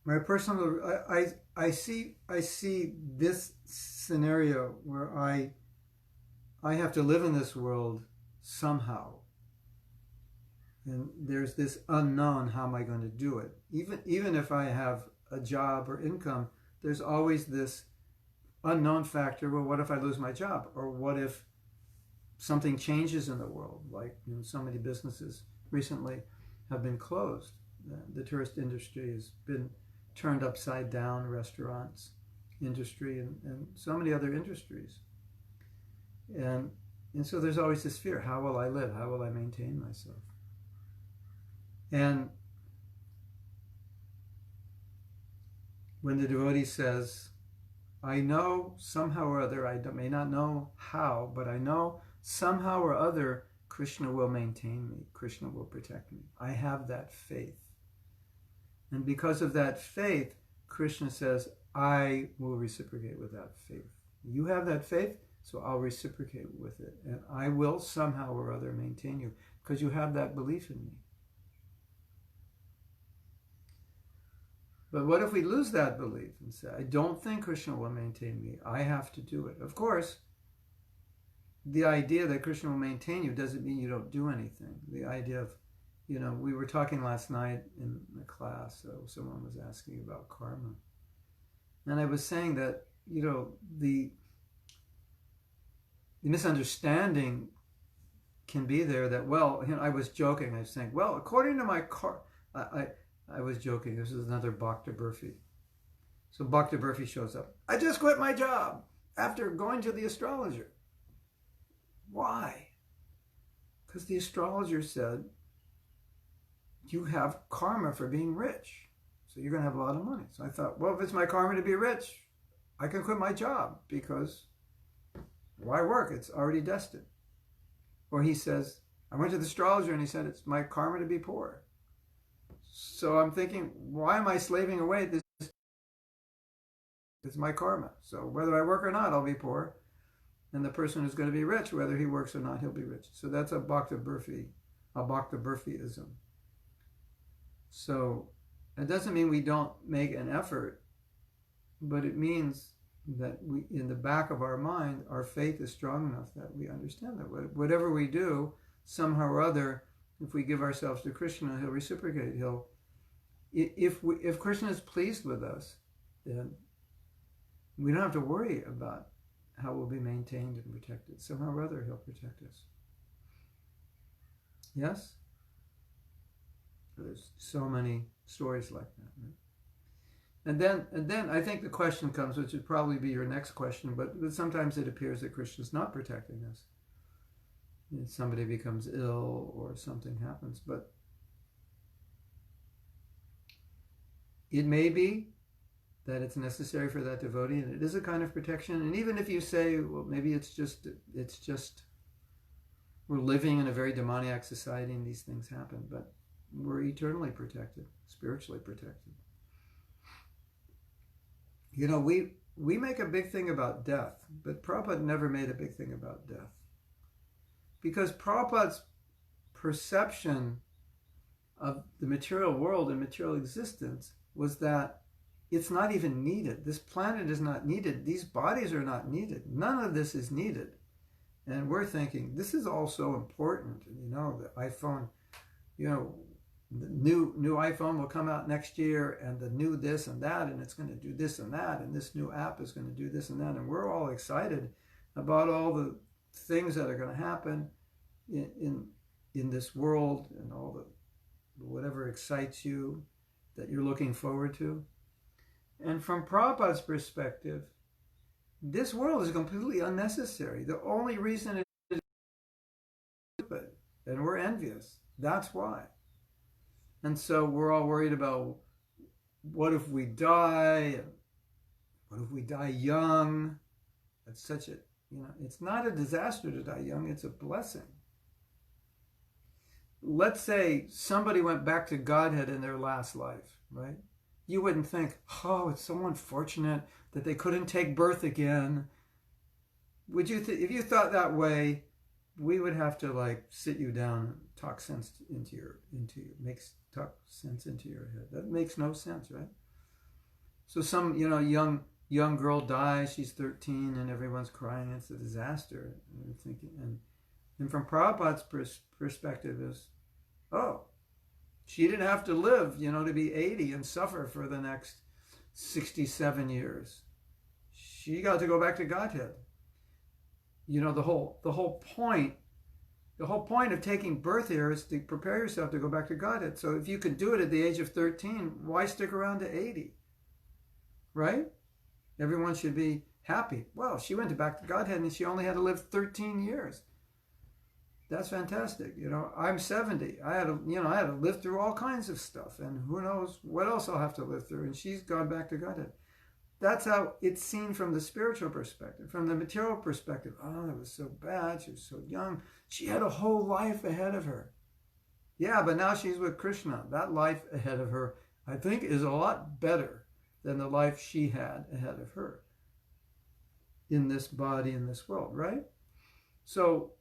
My personal, I see this scenario where I have to live in this world somehow. And there's this unknown, how am I going to do it? Even if I have a job or income, there's always this unknown factor, well, what if I lose my job? Or what if something changes in the world? Like, so many businesses recently have been closed. The tourist industry has been turned upside down, restaurants industry, and so many other industries. And so there's always this fear: how will I live? How will I maintain myself? And when the devotee says, I know somehow or other, I may not know how, but I know somehow or other Krishna will maintain me, Krishna will protect me. I have that faith. And because of that faith, Krishna says, I will reciprocate with that faith. You have that faith, so I'll reciprocate with it. And I will somehow or other maintain you because you have that belief in me. But what if we lose that belief and say, I don't think Krishna will maintain me. I have to do it. Of course, the idea that Krishna will maintain you doesn't mean you don't do anything. The idea of, we were talking last night in the class, so someone was asking about karma. And I was saying that, the misunderstanding can be there that, I was joking. I was saying, according to my I was joking. This is another Bhakta Burfi. So Bhakta Burfi shows up. I just quit my job after going to the astrologer. Why? Because the astrologer said, you have karma for being rich. So you're going to have a lot of money. So I thought, if it's my karma to be rich, I can quit my job because why work? It's already destined. Or he says, I went to the astrologer and he said, it's my karma to be poor. So I'm thinking, why am I slaving away at this? It's my karma. So whether I work or not, I'll be poor. And the person who's going to be rich, whether he works or not, he'll be rich. So that's a Bhakta Burfiism. So it doesn't mean we don't make an effort, but it means that we, in the back of our mind, our faith is strong enough that we understand that whatever we do, somehow or other, if we give ourselves to Krishna, he'll reciprocate. If Krishna is pleased with us, then we don't have to worry about how we'll be maintained and protected. Somehow or other, he'll protect us. Yes? There's so many stories like that, right? And then I think the question comes, which would probably be your next question, but sometimes it appears that Krishna's not protecting us. Somebody becomes ill or something happens, but it may be that it's necessary for that devotee, and it is a kind of protection. And even if you say, maybe it's just we're living in a very demoniac society and these things happen, but we're eternally protected, spiritually protected. We make a big thing about death, but Prabhupada never made a big thing about death. Because Prabhupada's perception of the material world and material existence was that it's not even needed. This planet is not needed. These bodies are not needed. None of this is needed. And we're thinking, this is all so important. The iPhone, the new iPhone will come out next year, and the new this and that, and it's going to do this and that, and this new app is going to do this and that. And we're all excited about all the things that are going to happen in this world, and all the whatever excites you that you're looking forward to. And from Prabhupada's perspective, this world is completely unnecessary. The only reason it is stupid, and we're envious. That's why. And so we're all worried about, what if we die? What if we die young? That's such a, it's not a disaster to die young, it's a blessing. Let's say somebody went back to Godhead in their last life, right? You wouldn't think, it's so unfortunate that they couldn't take birth again. Would you? If you thought that way, we would have to sit you down and talk sense into your head. That makes no sense, right? So some young girl dies. She's 13, and everyone's crying. It's a disaster. And we're thinking, and from Prabhupada's perspective is, she didn't have to live, to be 80 and suffer for the next 67 years. she got to go back to Godhead. You know, the whole point of taking birth here is to prepare yourself to go back to Godhead. So if you could do it at the age of 13, why stick around to 80? Right? Everyone should be happy. Well, she went back to Godhead and she only had to live 13 years. That's fantastic. You know, I'm 70. I had to live through all kinds of stuff, and who knows what else I'll have to live through. And she's gone back to Godhead. That's how it's seen from the spiritual perspective. From the material perspective, oh, it was so bad. She was so young. She had a whole life ahead of her. Yeah, but now she's with Krishna. That life ahead of her, I think, is a lot better than the life she had ahead of her in this body, in this world, right? So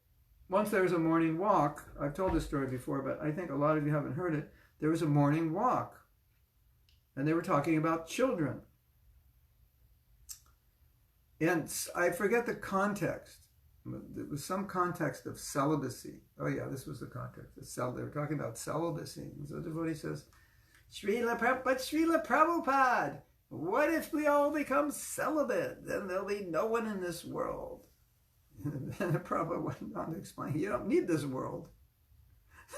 once there was a morning walk. I've told this story before, but I think a lot of you haven't heard it. There was a morning walk, and they were talking about children. And I forget the context. There was some context of celibacy. Oh yeah, this was the context. They were talking about celibacy. And so the devotee says, Srila Prabhupada, what if we all become celibate? Then there'll be no one in this world. And then Prabhupada went on to explain, you don't need this world.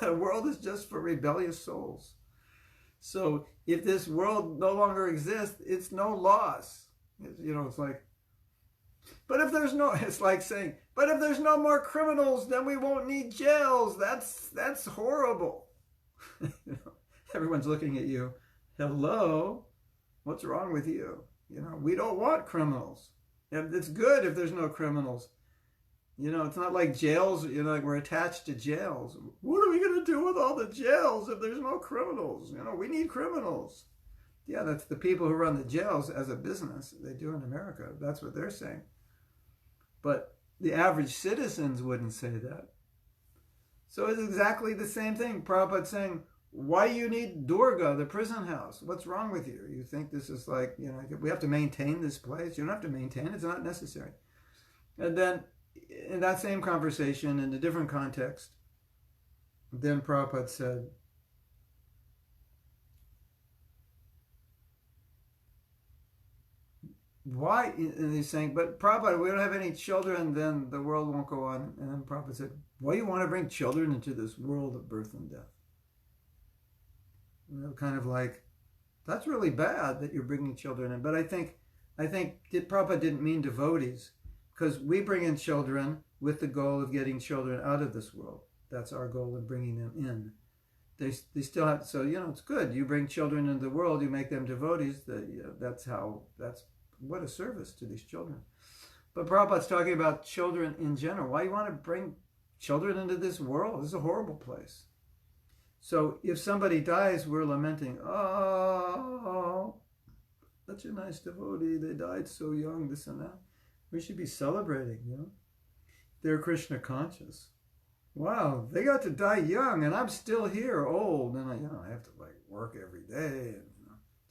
The world is just for rebellious souls. So if this world no longer exists, it's no loss. It's like, but if there's no, it's like saying, but if there's no more criminals, then we won't need jails. That's horrible. Everyone's looking at you. Hello, what's wrong with you? We don't want criminals. And it's good if there's no criminals. It's not like jails, like we're attached to jails. What are we going to do with all the jails if there's no criminals? We need criminals. Yeah, that's the people who run the jails as a business. They do in America. That's what they're saying. But the average citizens wouldn't say that. So it's exactly the same thing. Prabhupada's saying, why you need Durga, the prison house? What's wrong with you? You think this is like, we have to maintain this place? You don't have to maintain it. It's not necessary. And then in that same conversation, in a different context, then Prabhupada said, why? And he's saying, but Prabhupada, we don't have any children, then the world won't go on. And then Prabhupada said, why do you want to bring children into this world of birth and death? Kind of like, that's really bad that you're bringing children in. But I think Prabhupada didn't mean devotees, because we bring in children with the goal of getting children out of this world. That's our goal of bringing them in. They still have, so, it's good. You bring children into the world, you make them devotees. That's what a service to these children. But Prabhupada's talking about children in general. Why do you want to bring children into this world? This is a horrible place. So if somebody dies, we're lamenting, oh, such a nice devotee, they died so young, this and that. We should be celebrating, They're Krishna conscious. Wow, they got to die young, and I'm still here, old, and I have to work every day and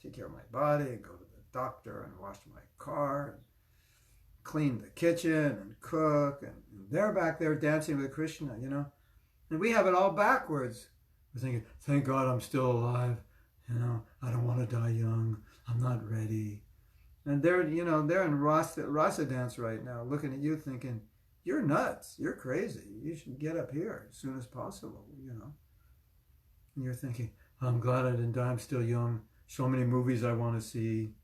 take care of my body and go to the doctor and wash my car and clean the kitchen and cook, and they're back there dancing with Krishna, And we have it all backwards. We're thinking, thank God I'm still alive. I don't want to die young. I'm not ready. And they're in rasa dance right now, looking at you thinking, you're nuts. You're crazy. You should get up here as soon as possible, And you're thinking, I'm glad I didn't die. I'm still young. So many movies I want to see.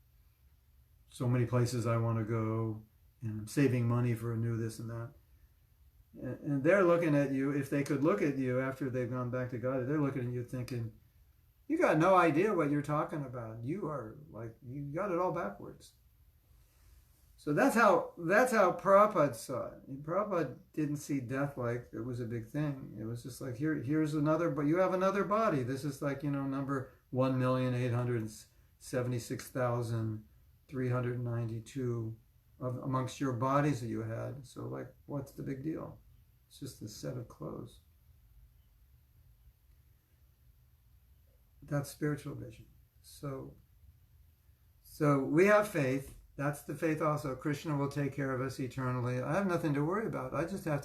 So many places I want to go. And I'm saving money for a new this and that. And they're looking at you, if they could look at you after they've gone back to God, they're looking at you thinking, you got no idea what you're talking about. You you got it all backwards. So that's how Prabhupada saw it. And Prabhupada didn't see death like it was a big thing. It was just like, here's another, but you have another body. This is like, number 1,876,392 amongst your bodies that you had. So what's the big deal? It's just a set of clothes. That's spiritual vision. So we have faith. That's the faith also. Krishna will take care of us eternally. I have nothing to worry about. I just have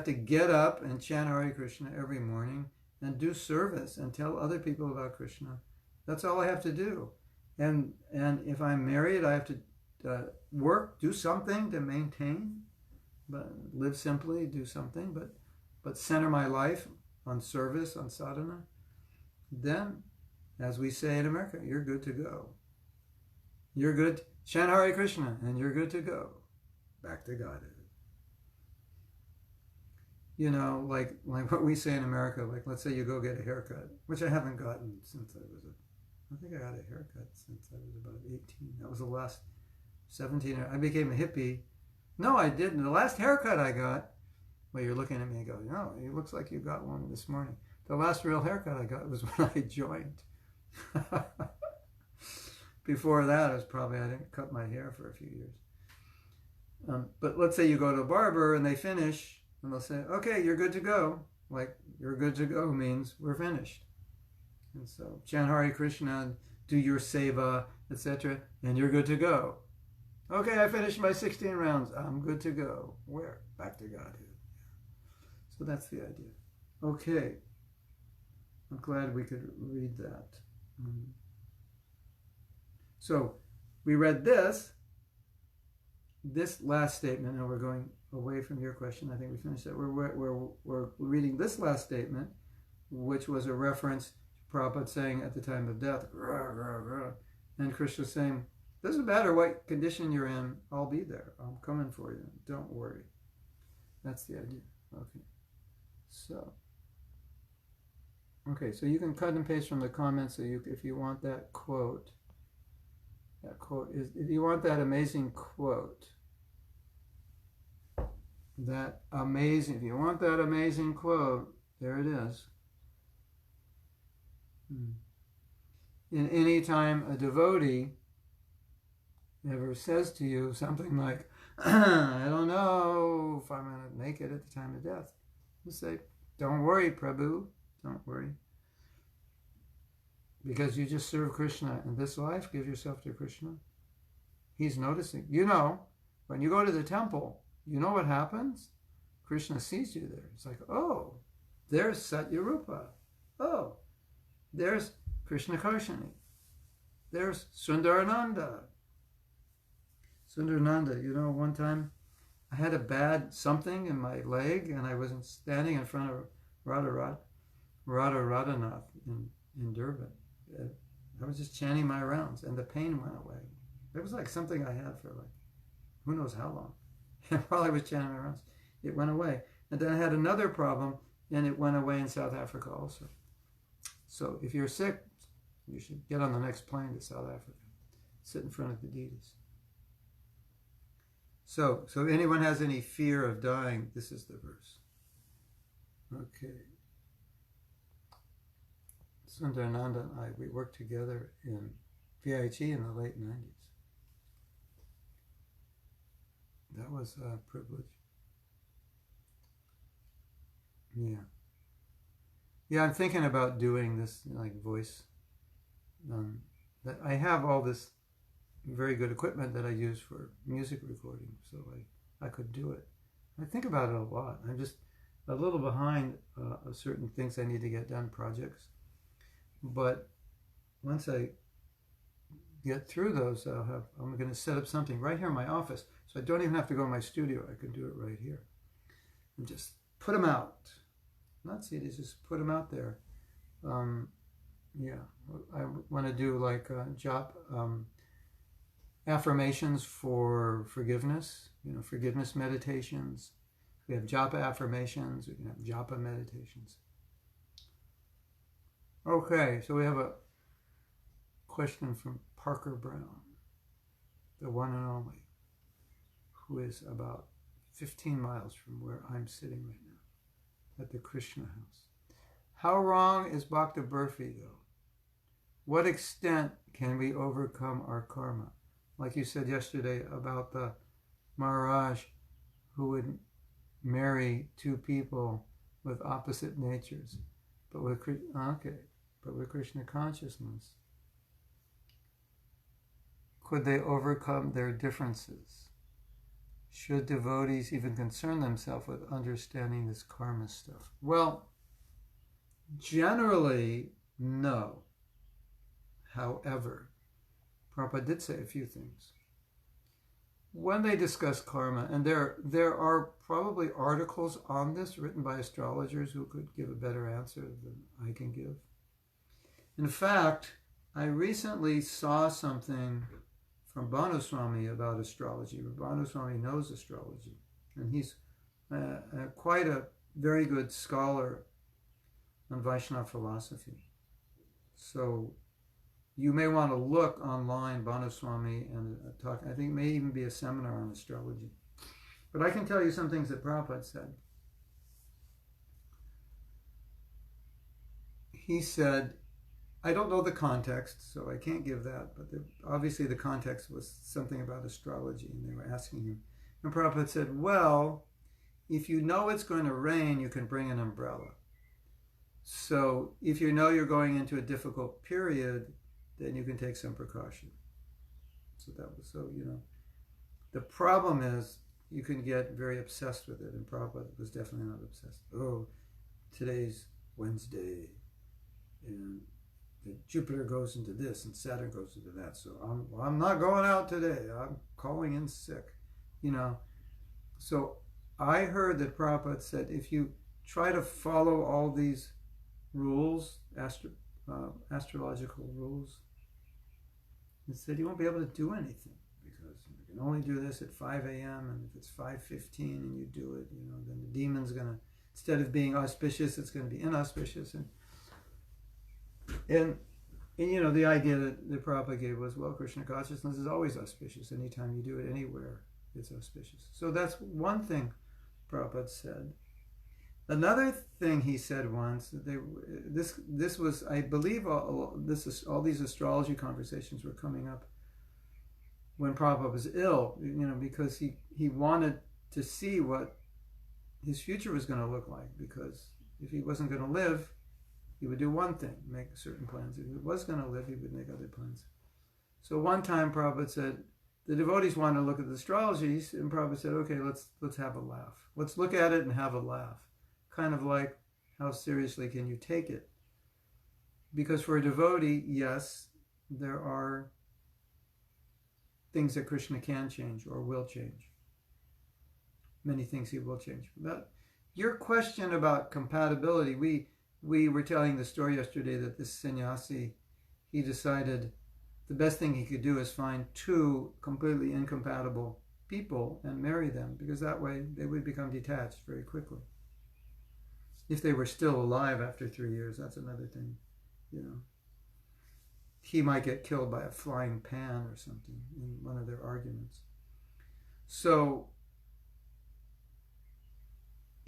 to get up and chant Hare Krishna every morning and do service and tell other people about Krishna. That's all I have to do. And if I'm married, I have to work, do something to maintain, but live simply, do something, but center my life on service, on sadhana, then, as we say in America, you're good to go. You're good. Chant Hare Krishna, and you're good to go. Back to Godhead. You know, like what we say in America, like let's say you go get a haircut, which I haven't gotten since I think I got a haircut since I was about 18. That was the last 17. I became a hippie. No, I didn't. The last haircut I got, well, you're looking at me and go, no, it looks like you got one this morning. The last real haircut I got was when I joined. Before that, I didn't cut my hair for a few years. But let's say you go to a barber and they finish, and they'll say, okay, you're good to go. Like, you're good to go means we're finished. And so, chant Hare Krishna, do your seva, etc., and you're good to go. Okay, I finished my 16 rounds. I'm good to go. Where? Back to Godhead. So that's the idea. Okay. I'm glad we could read that. So, we read this last statement. Now we're going away from your question. I think we finished that. We're reading this last statement, which was a reference to Prabhupada saying at the time of death, grah, grah, grah. And Krishna saying, doesn't matter what condition you're in, I'll be there. I'm coming for you. Don't worry. That's the idea. Okay, so you can cut and paste from the comments. So if you want that quote is, if you want that amazing quote, if you want that amazing quote, there it is. In any time a devotee ever says to you something like, I don't know if I'm going to make it at the time of death, you say, don't worry, Prabhu, don't worry. Because you just serve Krishna in this life, give yourself to Krishna. He's noticing. You know, when you go to the temple, you know what happens? Krishna sees you there. It's like, oh, there's Satyarupa. Oh, there's Krishna Karshani. There's Sundarananda. Sundarananda, you know, one time I had a bad something in my leg and I was standing in front of Radhanath in Durban. I was just chanting my rounds and the pain went away. It was like something I had for like, who knows how long. And while I was chanting my rounds, it went away. And then I had another problem and it went away in South Africa also. So if you're sick, you should get on the next plane to South Africa. Sit in front of the deities. So if anyone has any fear of dying, this is the verse. Okay. Sundarananda and I, we worked together in VIH in the late 90s. That was a privilege. Yeah, I'm thinking about doing this like voice. That I have all this very good equipment that I use for music recording, so I could do it. I think about it a lot. I'm just a little behind certain things I need to get done, projects. But once I get through those, I'm going to set up something right here in my office, so I don't even have to go to my studio. I can do it right here and just put them out. Not CDs, just put them out there. I want to do like affirmations for forgiveness. Forgiveness meditations. We have japa affirmations. We can have japa meditations. Okay, so we have a question from Parker Brown, the one and only, who is about 15 miles from where I'm sitting right now, at the Krishna house. How wrong is Bhakta Burfi, though? What extent can we overcome our karma? Like you said yesterday about the Maharaj who would marry two people with opposite natures, but with Krishna consciousness. Could they overcome their differences? Should devotees even concern themselves with understanding this karma stuff? Well, generally, no. However, Prabhupada did say a few things. when they discuss karma, and there are probably articles on this written by astrologers who could give a better answer than I can give. In fact, I recently saw something from Bhanu Swami about astrology. Bhanu Swami knows astrology, and he's quite a very good scholar on Vaishnava philosophy. So you may want to look online, Bhanu Swami, and talk. I think it may even be a seminar on astrology. But I can tell you some things that Prabhupada said. He said, I don't know the context, so I can't give that, but obviously the context was something about astrology, and they were asking him. And Prabhupada said, well, if you know it's going to rain, you can bring an umbrella. So if you know you're going into a difficult period, then you can take some precaution. So the problem is you can get very obsessed with it, and Prabhupada was definitely not obsessed. Oh, today's Wednesday, and Jupiter goes into this, and Saturn goes into that, so I'm not going out today. I'm calling in sick, So I heard that Prabhupada said if you try to follow all these rules, astrological rules, he said you won't be able to do anything, because you can only do this at 5 a.m. and if it's 5:15 and you do it, then the demon's going to, instead of being auspicious, it's going to be inauspicious. And the idea that Prabhupada gave was, well, Krishna consciousness is always auspicious. Anytime you do it anywhere, it's auspicious. So that's one thing Prabhupada said. Another thing he said once, this was, I believe, all these astrology conversations were coming up when Prabhupada was ill, because he wanted to see what his future was going to look like, because if he wasn't going to live, he would do one thing, make certain plans. If he was going to live, he would make other plans. So one time Prabhupada said, the devotees wanted to look at the astrology, and Prabhupada said, okay, let's have a laugh. Let's look at it and have a laugh. Kind of like, how seriously can you take it? Because for a devotee, yes, there are things that Krishna can change or will change. Many things he will change. But your question about compatibility, we were telling the story yesterday that this sannyasi, he decided the best thing he could do is find two completely incompatible people and marry them, because that way they would become detached very quickly. If they were still alive after 3 years, that's another thing, He might get killed by a flying pan or something in one of their arguments. So,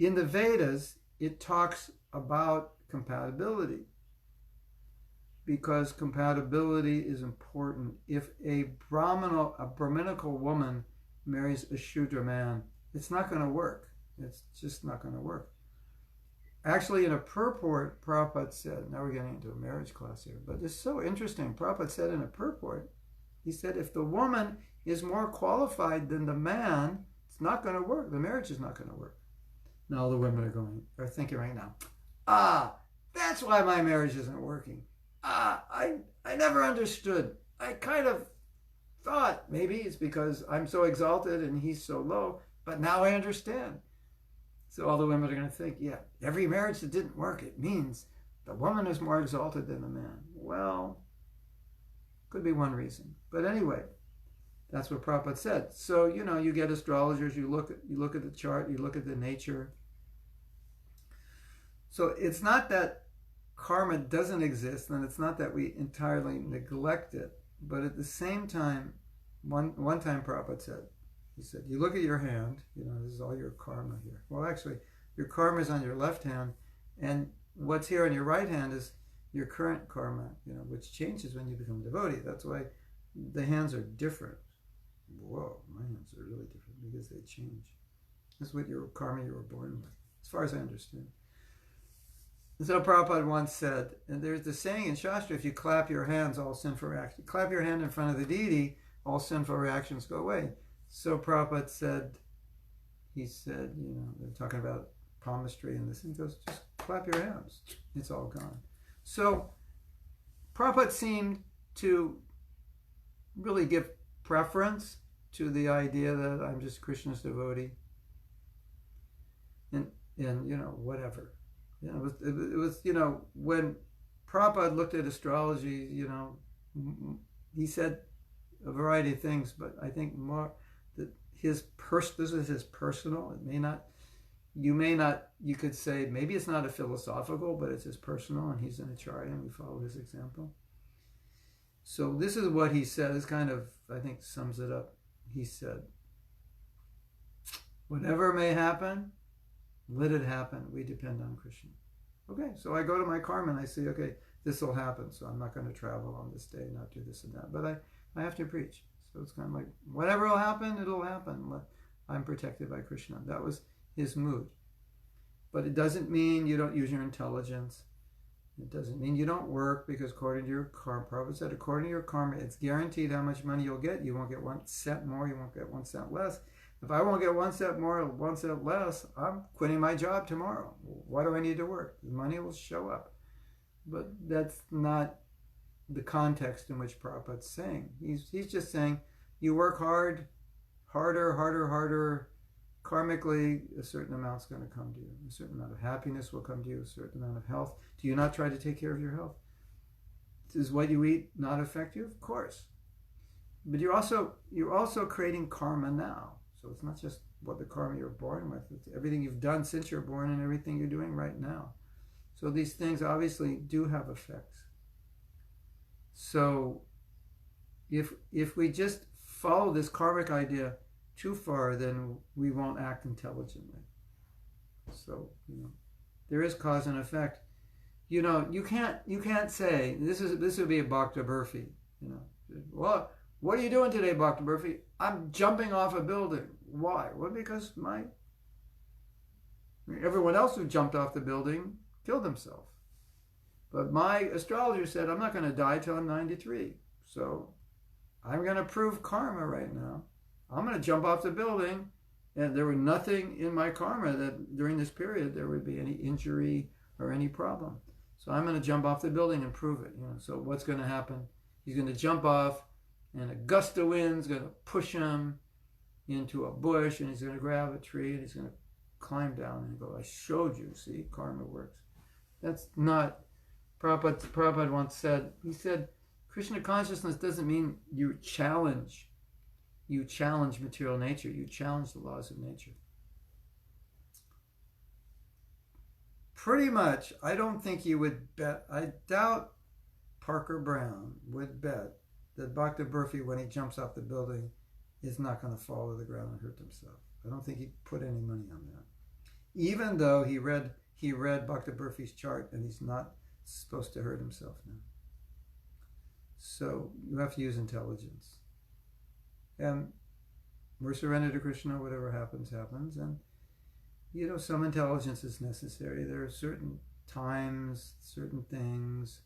in the Vedas, it talks about compatibility, because compatibility is important. If a Brahminical woman marries a Shudra man, it's not going to work. It's just not going to work. Actually, in a purport, Prabhupada said, now we're getting into a marriage class here, but it's so interesting. Prabhupada said in a purport, he said, if the woman is more qualified than the man, it's not going to work. The marriage is not going to work. Now all the women are thinking right now, that's why my marriage isn't working. I never understood. I kind of thought maybe it's because I'm so exalted and he's so low, but now I understand. So all the women are going to think, yeah, every marriage that didn't work, it means the woman is more exalted than the man. Well, could be one reason. But anyway, that's what Prabhupada said. So, you get astrologers, you look at the chart, you look at the nature. So it's not that karma doesn't exist, and it's not that we entirely neglect it. But at the same time, one time Prabhupada said, he said, you look at your hand, this is all your karma here. Well, actually, your karma is on your left hand, and what's here on your right hand is your current karma, which changes when you become a devotee. That's why the hands are different. Whoa, my hands are really different because they change. That's what your karma you were born with, as far as I understand. So Prabhupada once said, and there's the saying in Shastra, if you clap your hands, all sinful reactions. Clap your hand in front of the deity, all sinful reactions go away. So Prabhupada said, they're talking about palmistry and this, and he goes, just clap your hands. It's all gone. So Prabhupada seemed to really give preference to the idea that I'm just Krishna's devotee, and whatever. It was when Prabhupada looked at astrology, he said a variety of things, but I think more that this is his personal. It may not. You could say maybe it's not a philosophical, but it's his personal, and he's an acharya, and we follow his example. So this is what he said. This kind of, I think, sums it up. He said, whatever may happen, let it happen. We depend on Krishna. Okay, so I go to my karma and I say, okay, this will happen, so I'm not going to travel on this day, not do this and that. But I have to preach. So it's kind of like, whatever will happen, it'll happen. I'm protected by Krishna. That was his mood. But it doesn't mean you don't use your intelligence. It doesn't mean you don't work, because according to your karma, Prabhupada said, according to your karma, it's guaranteed how much money you'll get. You won't get 1 cent more, you won't get 1 cent less. If I won't get 1 cent more or 1 cent less, I'm quitting my job tomorrow. Why do I need to work? The money will show up. But that's not the context in which Prabhupada's saying. He's just saying, you work hard, harder. Karmically, a certain amount's going to come to you. A certain amount of happiness will come to you, a certain amount of health. Do you not try to take care of your health? Does what you eat not affect you? Of course. But you're also creating karma now. So it's not just what the karma you're born with. It's everything you've done since you're born and everything you're doing right now. So these things obviously do have effects. So if we just follow this karmic idea too far, then we won't act intelligently. So, there is cause and effect. You can't say, this would be a Bhakta Burfi, Well, what are you doing today, Bhakta Burfi? I'm jumping off a building. Why? Well, because everyone else who jumped off the building killed himself. But my astrologer said, I'm not going to die till I'm 93. So I'm going to prove karma right now. I'm going to jump off the building, and there was nothing in my karma that during this period there would be any injury or any problem. So I'm going to jump off the building and prove it. So what's going to happen? He's going to jump off, and a gust of wind's going to push him into a bush, and he's going to grab a tree, and he's going to climb down and go, I showed you, see, karma works. That's not, Prabhupada once said, he said, Krishna consciousness doesn't mean you challenge material nature. You challenge the laws of nature. Pretty much, I don't think you would bet, I doubt Parker Brown would bet that Bhakta Burfi, when he jumps off the building, is not going to fall to the ground and hurt himself. I don't think he'd put any money on that. Even though he read Bhakta Burfi's chart, and he's not supposed to hurt himself now. So you have to use intelligence. And we're surrendered to Krishna, whatever happens, happens. And, some intelligence is necessary. There are certain times, certain things.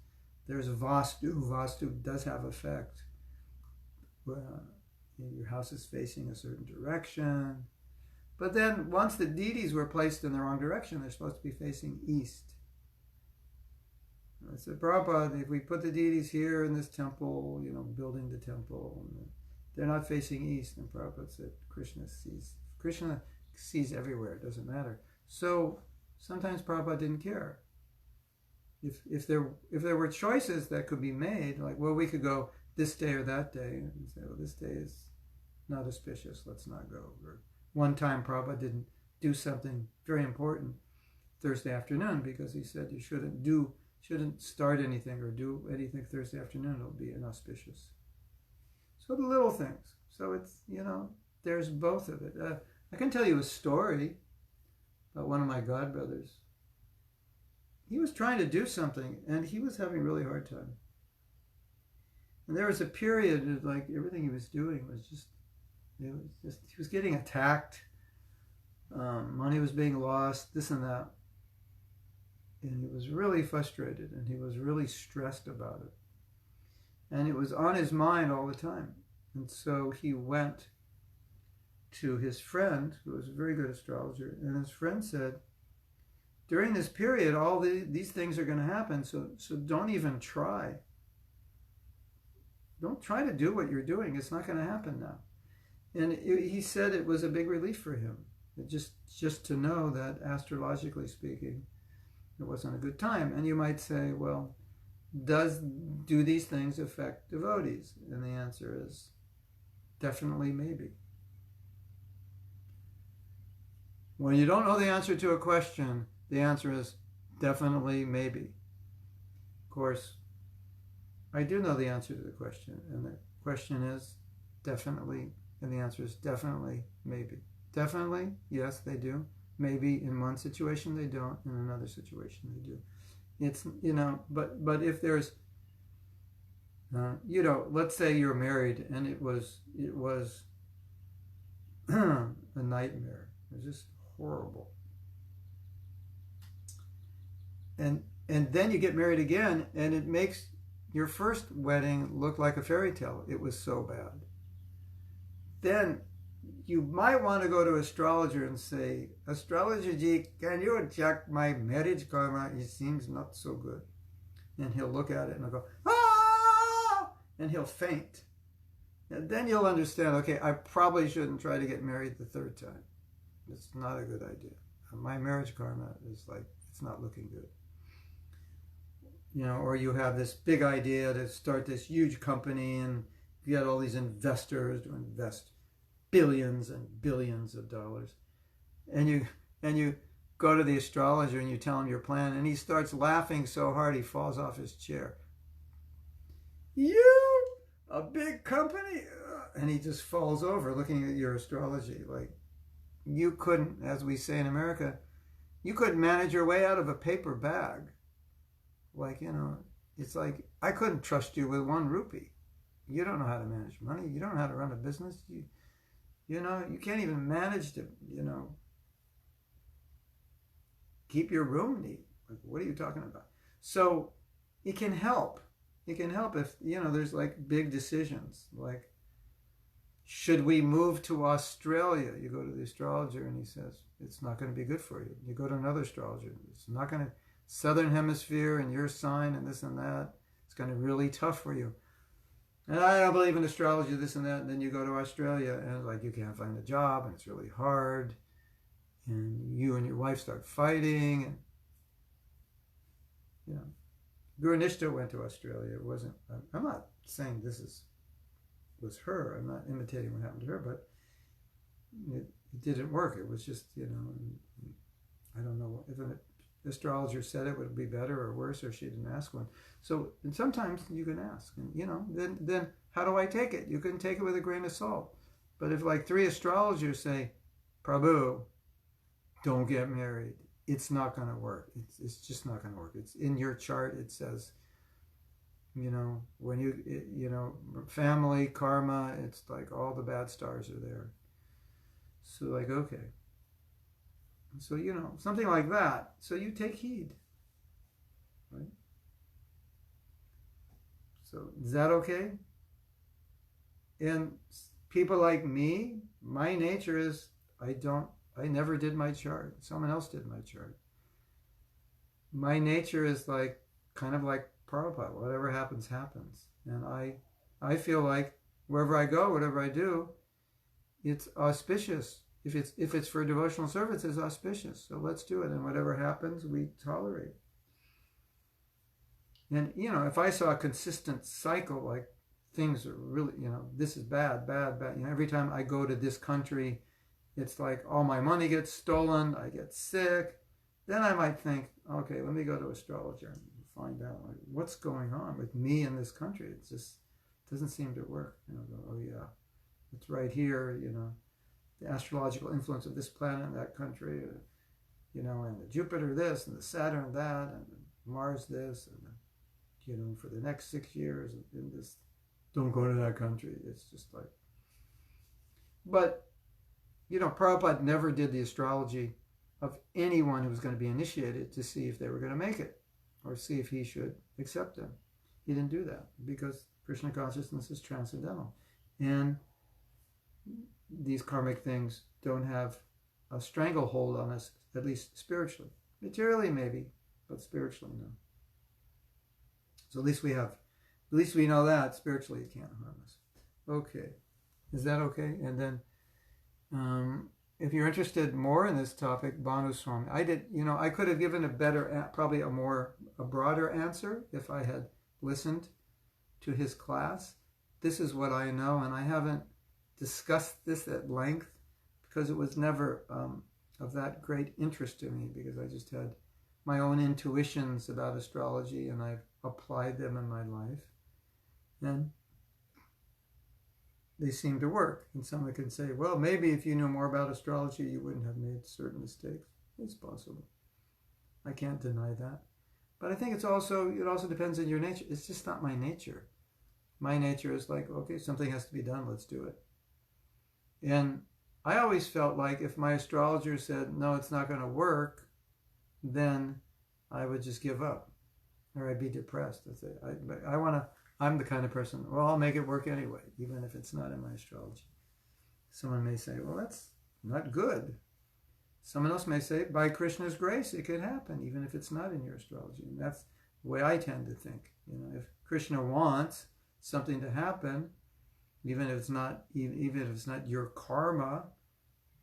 There's Vastu. Vastu does have effect. Your house is facing a certain direction. But then once the deities were placed in the wrong direction, they're supposed to be facing east. I said, Prabhupada, if we put the deities here in this temple, building the temple, they're not facing east. And Prabhupada said, Krishna sees everywhere. It doesn't matter. So sometimes Prabhupada didn't care. If there were choices that could be made, like, well, we could go this day or that day, and say, well, this day is not auspicious, let's not go. Or one time Prabhupada didn't do something very important Thursday afternoon because he said you shouldn't start anything or do anything Thursday afternoon. It'll be inauspicious. So the little things. So it's, there's both of it. I can tell you a story about one of my godbrothers. He was trying to do something, and he was having a really hard time. And there was a period of, like, everything he was doing was he was getting attacked. Money was being lost, this and that. And he was really frustrated, and he was really stressed about it. And it was on his mind all the time. And so he went to his friend, who was a very good astrologer, and his friend said, during this period, all these things are going to happen, so don't even try. Don't try to do what you're doing. It's not going to happen now. And he said it was a big relief for him, just to know that astrologically speaking, it wasn't a good time. And you might say, well, do these things affect devotees? And the answer is definitely maybe. When you don't know the answer to a question, the answer is definitely maybe. Of course, I do know the answer to the question, and the question is definitely, and the answer is definitely maybe. Definitely, yes, they do. Maybe in one situation they don't, in another situation they do. It's, but if there's, let's say you're married and it was a nightmare. It was just horrible. And then you get married again, and it makes your first wedding look like a fairy tale. It was so bad. Then you might want to go to an astrologer and say, Astrologer ji, can you check my marriage karma? It seems not so good. And he'll look at it and he'll go, ah! And he'll faint. And then you'll understand, okay, I probably shouldn't try to get married the third time. It's not a good idea. My marriage karma is like, it's not looking good. Or you have this big idea to start this huge company, and you get all these investors to invest billions and billions of dollars. And you go to the astrologer and you tell him your plan, and he starts laughing so hard he falls off his chair. You, a big company? And he just falls over looking at your astrology. Like, you couldn't, as we say in America, you couldn't manage your way out of a paper bag. Like, it's like, I couldn't trust you with 1 rupee. You don't know how to manage money. You don't know how to run a business. You can't even manage to, keep your room neat. Like, what are you talking about? So it can help. It can help if, there's like big decisions. Like, should we move to Australia? You go to the astrologer and he says, it's not going to be good for you. You go to another astrologer. It's not going to, Southern Hemisphere and your sign and this and that. It's going to be really tough for you. And I don't believe in astrology, this and that. And then you go to Australia and it's like you can't find a job and it's really hard. And you and your wife start fighting. And, Guru Nishta went to Australia. It wasn't, I'm not saying was her. I'm not imitating what happened to her, but it didn't work. It was just, I don't know if an astrologer said it would be better or worse, or she didn't ask one. So and sometimes you can ask, and then how do I take it? You can take it with a grain of salt. But if like 3 astrologers say, Prabhu, don't get married, it's not going to work. It's just not going to work. It's in your chart. It says, when family, karma, it's like all the bad stars are there. So like, okay. So, something like that. So you take heed, right? So is that okay? And people like me, my nature is, I never did my chart. Someone else did my chart. My nature is like, kind of like Prabhupada. Whatever happens, happens. And I feel like wherever I go, whatever I do, it's auspicious. If it's for devotional service, it's auspicious. So let's do it. And whatever happens, we tolerate. And, if I saw a consistent cycle, like things are really, this is bad, bad, bad. Every time I go to this country, it's like all my money gets stolen, I get sick. Then I might think, okay, let me go to an astrologer and find out like what's going on with me in this country. It just doesn't seem to work. Oh yeah, it's right here, the astrological influence of this planet in that country, and the Jupiter this, and the Saturn that, and Mars this, and for the next 6 years in this, don't go to that country. It's just like, but, Prabhupada never did the astrology of anyone who was going to be initiated to see if they were going to make it, or see if he should accept them. He didn't do that, because Krishna consciousness is transcendental. And these karmic things don't have a stranglehold on us, at least spiritually. Materially, maybe, but spiritually, no. So at least we know that spiritually it can't harm us. Okay. Is that okay? And then if you're interested more in this topic, Bhanu Swami, I could have given a better, probably a broader answer if I had listened to his class. This is what I know, and I haven't discussed this at length because it was never of that great interest to me, because I just had my own intuitions about astrology and I've applied them in my life. And they seem to work. And someone can say, well, maybe if you knew more about astrology, you wouldn't have made certain mistakes. It's possible. I can't deny that. But I think it also depends on your nature. It's just not my nature. My nature is like, okay, something has to be done, let's do it. And I always felt like if my astrologer said, no, it's not going to work, then I would just give up, or I'd be depressed. I'd say, I'm the kind of person, well, I'll make it work anyway, even if it's not in my astrology. Someone may say, well, that's not good. Someone else may say, by Krishna's grace, it could happen, even if it's not in your astrology. And that's the way I tend to think. If Krishna wants something to happen, even if it's not your karma,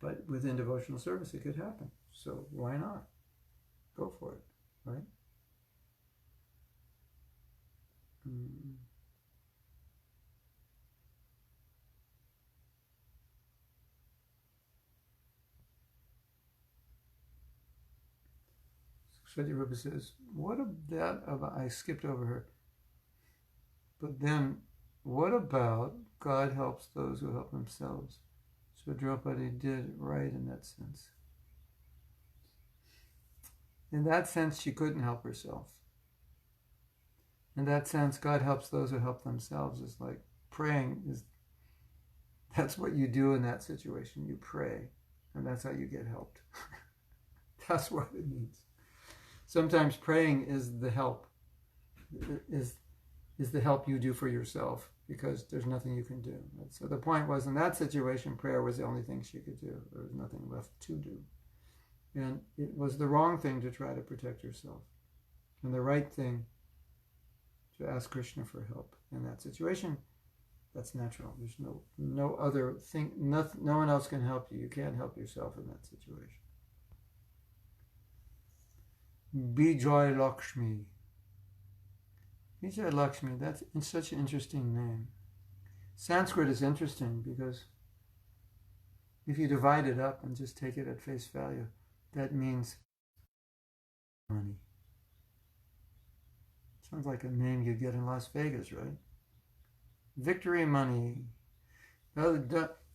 but within devotional service, it could happen. So why not? Go for it, right? Shweti Rupa says, I skipped over her. But then, what about God helps those who help themselves? So Draupadi did right in that sense. In that sense, she couldn't help herself. In that sense, God helps those who help themselves. It's like praying that's what you do in that situation. You pray, and that's how you get helped. That's what it means. Sometimes praying is the help, is the help you do for yourself, because there's nothing you can do. So the point was, in that situation, prayer was the only thing she could do. There was nothing left to do. And it was the wrong thing to try to protect herself, and the right thing to ask Krishna for help in that situation. That's natural. There's no other thing. No one else can help you. You can't help yourself in that situation. Vijay Lakshmi. Vijay Lakshmi, that's such an interesting name. Sanskrit is interesting because if you divide it up and just take it at face value, that means money. Sounds like a name you'd get in Las Vegas, right? Victory money.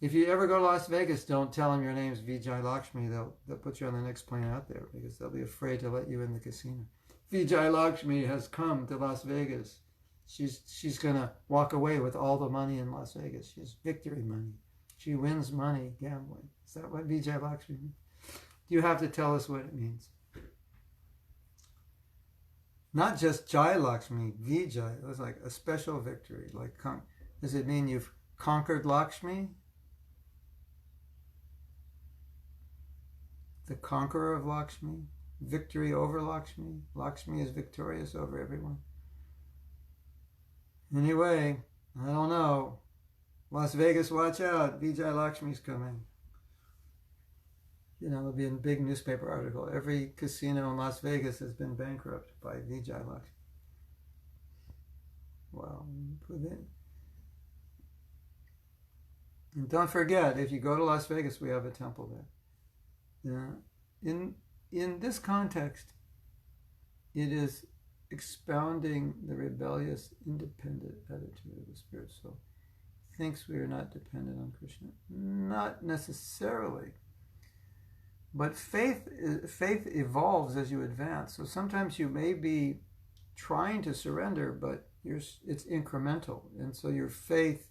If you ever go to Las Vegas, don't tell them your name's Vijay Lakshmi. They'll put you on the next plane out there because they'll be afraid to let you in the casino. Vijay Lakshmi has come to Las Vegas. She's going to walk away with all the money in Las Vegas. She has victory money. She wins money gambling. Is that what Vijay Lakshmi means? You have to tell us what it means. Not just Jai Lakshmi, Vijay. It was like a special victory. Like, does it mean you've conquered Lakshmi? The conqueror of Lakshmi? Victory over Lakshmi? Lakshmi is victorious over everyone. Anyway, I don't know. Las Vegas, watch out. Vijay Lakshmi's coming. There'll be a big newspaper article. Every casino in Las Vegas has been bankrupt by Vijay Lakshmi. Well, and don't forget, if you go to Las Vegas, we have a temple there. In this context, it is expounding the rebellious, independent attitude of the spirit soul. Thinks we are not dependent on Krishna. Not necessarily. But faith evolves as you advance. So sometimes you may be trying to surrender, but it's incremental. And so your faith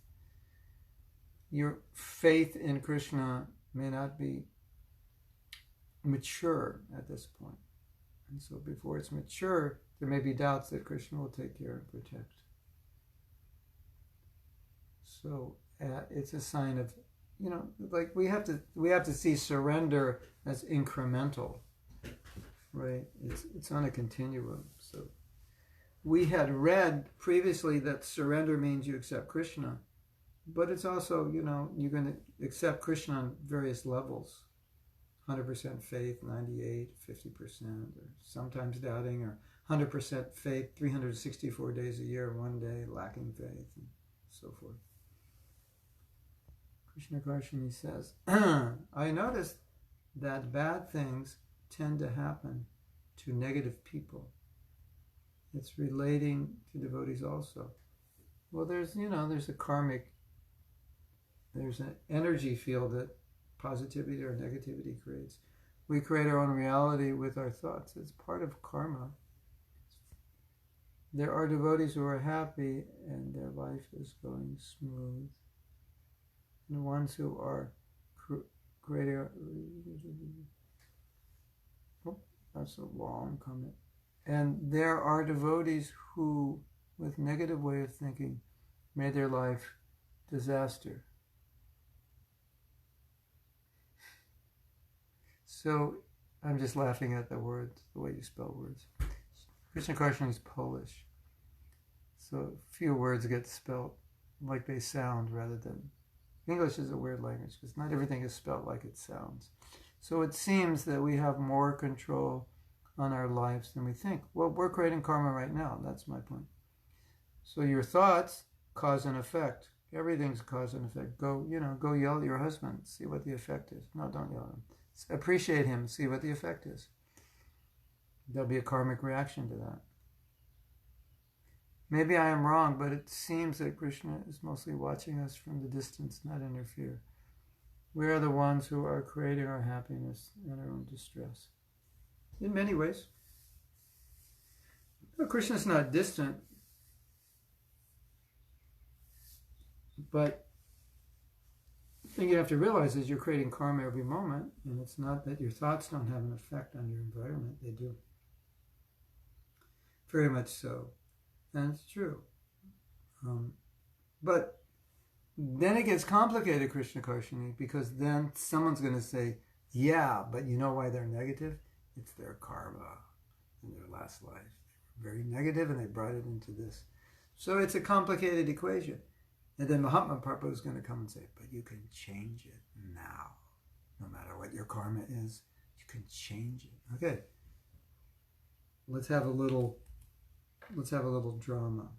in Krishna may not be mature at this point. And so before it's mature, there may be doubts that Krishna will take care and protect. So it's a sign of, like we have to see surrender as incremental, right? It's on a continuum. So we had read previously that surrender means you accept Krishna, But it's also, you're going to accept Krishna on various levels. 100% faith, 98, 50%, or sometimes doubting, or 100% faith, 364 days a year, one day lacking faith, and so forth. Krishna Karshani says, I noticed that bad things tend to happen to negative people. It's relating to devotees also. Well, there's a karmic, there's an energy field that positivity or negativity creates. We create our own reality with our thoughts. It's part of karma. There are devotees who are happy and their life is going smooth. And the ones who are creating... Oh, that's a long comment. And there are devotees who, with negative way of thinking, made their life disaster. So I'm just laughing at the words, the way you spell words. Krishna Karshani is Polish. So few words get spelled like they sound rather than... English is a weird language because not everything is spelled like it sounds. So it seems that we have more control on our lives than we think. Well, we're creating karma right now. That's my point. So your thoughts cause and effect. Everything's cause and effect. Go yell at your husband. See what the effect is. No, don't yell at him. Appreciate him. See what the effect is. There'll be a karmic reaction to that. Maybe I am wrong, but it seems that Krishna is mostly watching us from the distance, not interfere. We are the ones who are creating our happiness and our own distress. In many ways. Well, Krishna's not distant, but the thing you have to realize is you're creating karma every moment, and it's not that your thoughts don't have an effect on your environment. They do. Very much so. And it's true. But then it gets complicated, Krishna Karshani, because then someone's going to say, yeah, but you know why they're negative? It's their karma in their last life. They were very negative and they brought it into this. So it's a complicated equation. And then Mahatma Prabhu is going to come and say, but you can change it now. No matter what your karma is, you can change it. Okay. Let's have a little drama.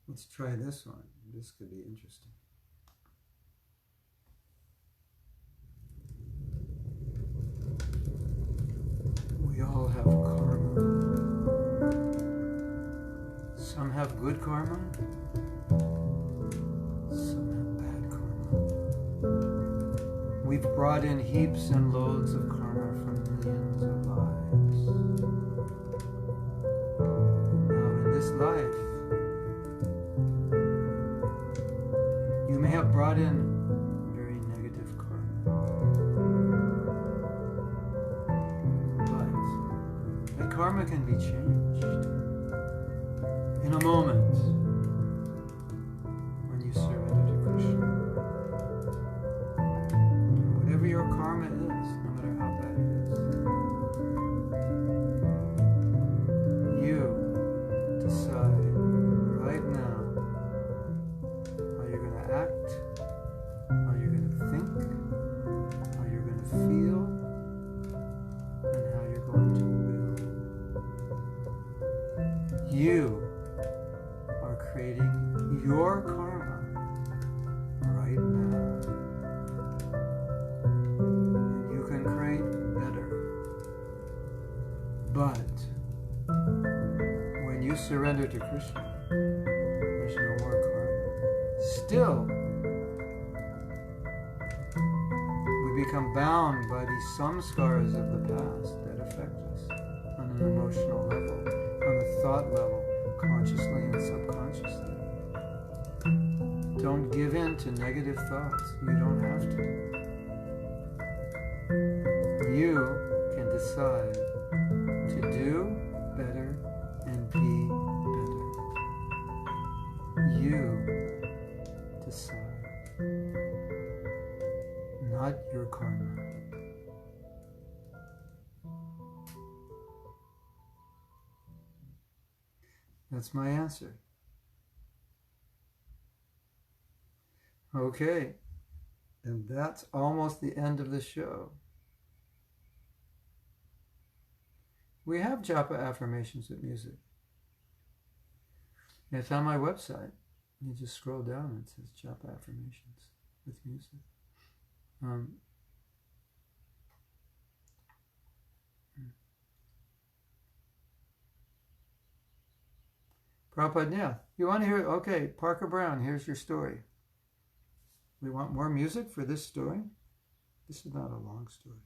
Let's try this one. This could be interesting. We all have karma. Some have good karma. Some have bad karma. We've brought in heaps and loads of karma from millions of lives. Now in this life, you may have brought in very negative karma. But that karma can be changed in a moment when you surrender to Krishna. Whatever your karma is, no matter how bad it is, you decide right now how you're going to act, how you're going to think, how you're going to feel, and how you're going to will. You are creating your karma right now. And you can create better. But when you surrender to Krishna, there's no more karma. Still, we become bound by these samskaras of the past that affect us on an emotional level, on a thought level, consciously and subconsciously. Don't give in to negative thoughts. You don't have to. You can decide to do better and be better. You decide. Not your karma. That's my answer. Okay, and that's almost the end of the show. We have japa affirmations with music. It's on my website. You just scroll down and it says japa affirmations with music. Prabhupada, yeah. You want to hear? Okay, Parker Brown, here's your story. We want more music for this story. This is not a long story.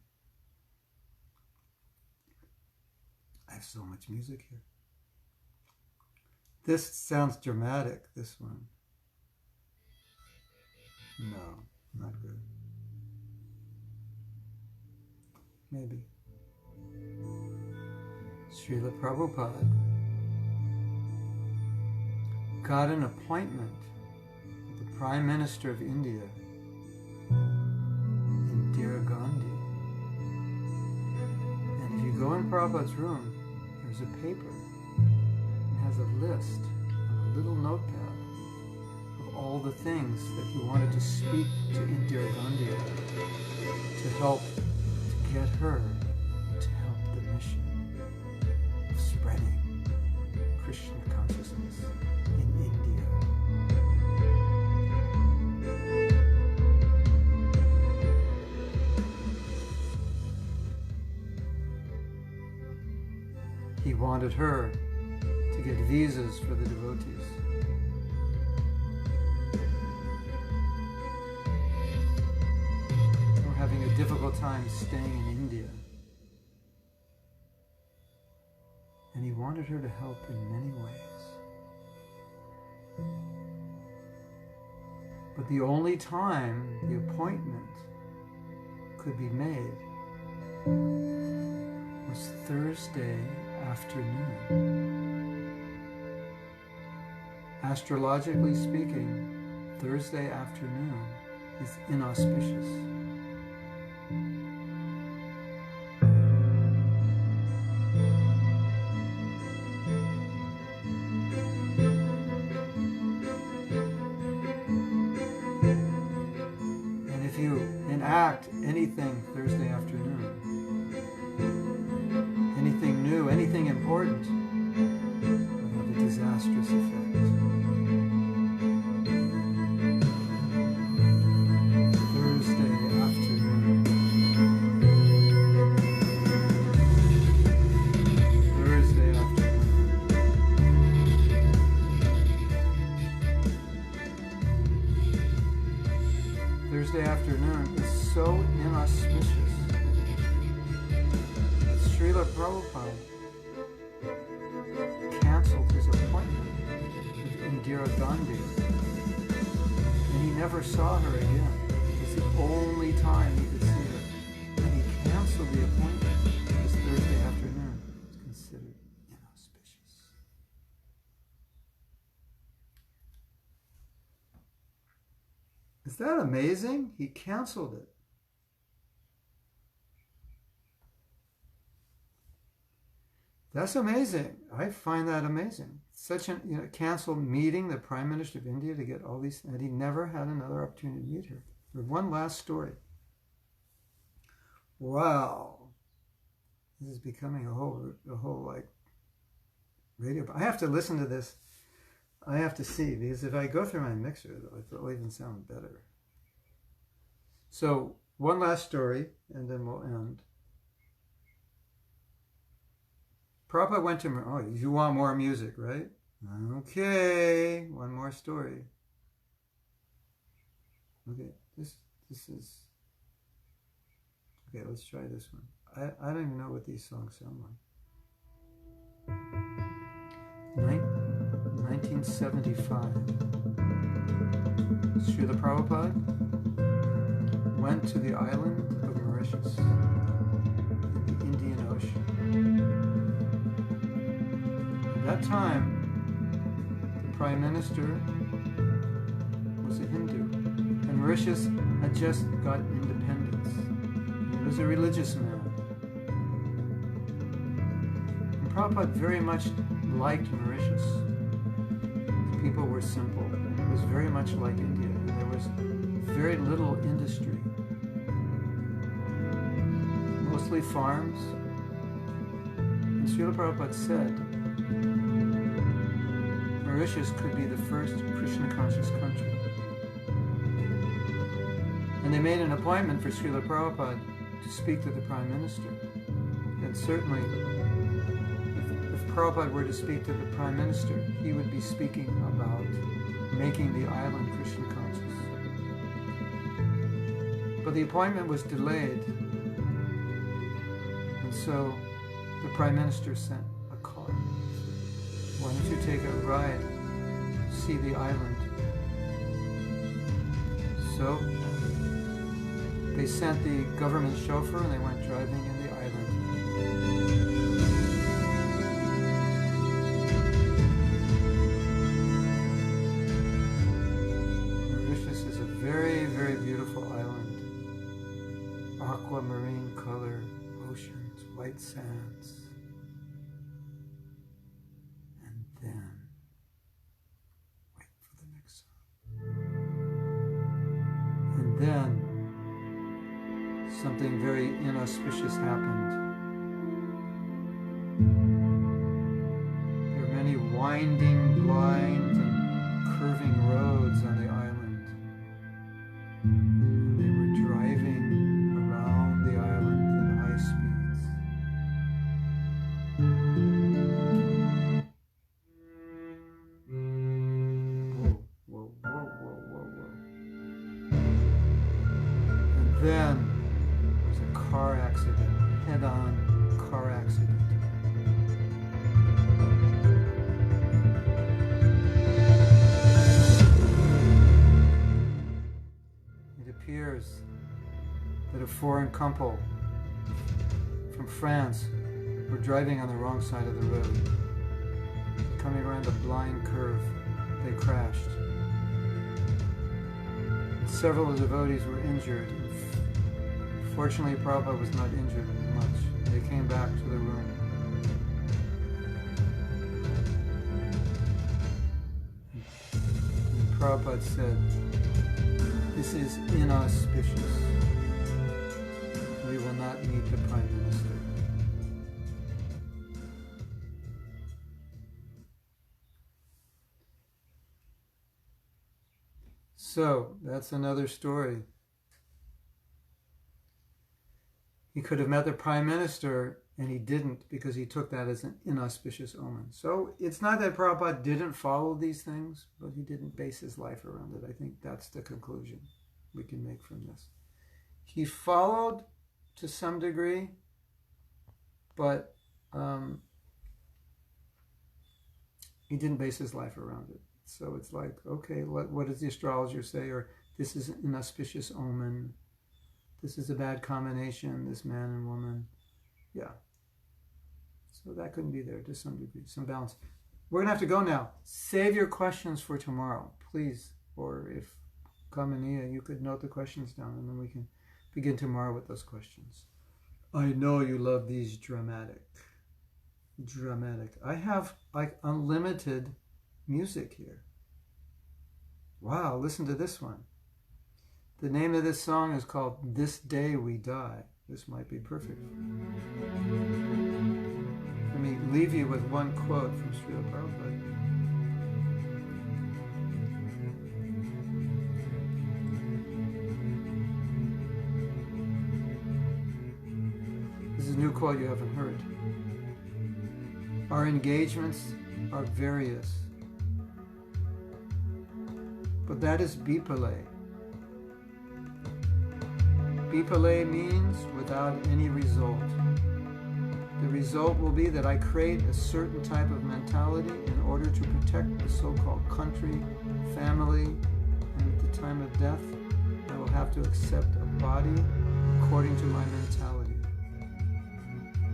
I have so much music here. This sounds dramatic, this one. No, not good. Maybe. Srila Prabhupada got an appointment with the Prime Minister of India, Indira Gandhi. And if you go in Prabhupada's room, there's a paper and has a list on a little notepad of all the things that he wanted to speak to Indira Gandhi about to help to get her to help the mission of spreading Krishna consciousness in India. He wanted her to get visas for the devotees. We're having a difficult time staying in India. And he wanted her to help in many ways. But the only time the appointment could be made was Thursday afternoon. Astrologically speaking, Thursday afternoon is inauspicious. And if you enact anything Thursday afternoon, anything new, anything important, will have a disastrous effect. Thursday afternoon. Thursday afternoon. Thursday afternoon is so inauspicious. Srila Prabhupada canceled his appointment with Indira Gandhi, and he never saw her again. It was the only time he could see her. And he canceled the appointment because Thursday afternoon was considered inauspicious. Is that amazing? He canceled it. That's amazing. I find that amazing. Such a canceled meeting, the Prime Minister of India, to get all these, and he never had another opportunity to meet her. One last story. Wow, this is becoming a whole like radio. I have to listen to this. I have to see, because if I go through my mixer, it'll even sound better. So one last story, and then we'll end. Prabhupada went to, oh, you want more music, right? Okay, one more story. Okay, this is, okay, let's try this one. I don't even know what these songs sound like. 1975. Srila Prabhupada went to the island of Mauritius in the Indian Ocean. At that time, the Prime Minister was a Hindu, and Mauritius had just gotten independence. He was a religious man. And Prabhupada very much liked Mauritius. People were simple. It was very much like India, and there was very little industry. Mostly farms. And Srila Prabhupada said Mauritius could be the first Krishna-conscious country. And they made an appointment for Srila Prabhupada to speak to the Prime Minister. And certainly, if Prabhupada were to speak to the Prime Minister, he would be speaking about making the island Krishna conscious. But the appointment was delayed, and so the Prime Minister sent a car. Why don't you take a ride, see the island? So they sent the government chauffeur and they went driving in the island. Mauritius is a very, very beautiful island. Aquamarine color, oceans, white sands. And then, wait for the next song. And then, something very inauspicious happened. There were many winding, blind, and curving roads on the island. And they were driving around the island at high speeds. Whoa, whoa, whoa, whoa, whoa, whoa. And then car accident, head-on car accident. It appears that a foreign couple from France were driving on the wrong side of the road. Coming around a blind curve, they crashed. Several devotees were injured. Fortunately, Prabhupada was not injured much. They came back to the room. And Prabhupada said, "This is inauspicious. We will not meet the Prime Minister." So, that's another story. He could have met the Prime Minister, and he didn't because he took that as an inauspicious omen. So it's not that Prabhupada didn't follow these things, but he didn't base his life around it. I think that's the conclusion we can make from this. He followed to some degree, but he didn't base his life around it. So it's like, okay, what does the astrologer say? Or this is an inauspicious omen. This is a bad combination, this man and woman. Yeah. So that couldn't be there to some degree, some balance. We're going to have to go now. Save your questions for tomorrow, please. Or if Kamaniya, you could note the questions down and then we can begin tomorrow with those questions. I know you love these dramatic. I have like unlimited music here. Wow, listen to this one. The name of this song is called "This Day We Die." This might be perfect. Let me leave you with one quote from Srila Prabhupada. This is a new quote you haven't heard. Our engagements are various, but that is Bipale. Bipale means without any result. The result will be that I create a certain type of mentality in order to protect the so-called country, family, and at the time of death, I will have to accept a body according to my mentality.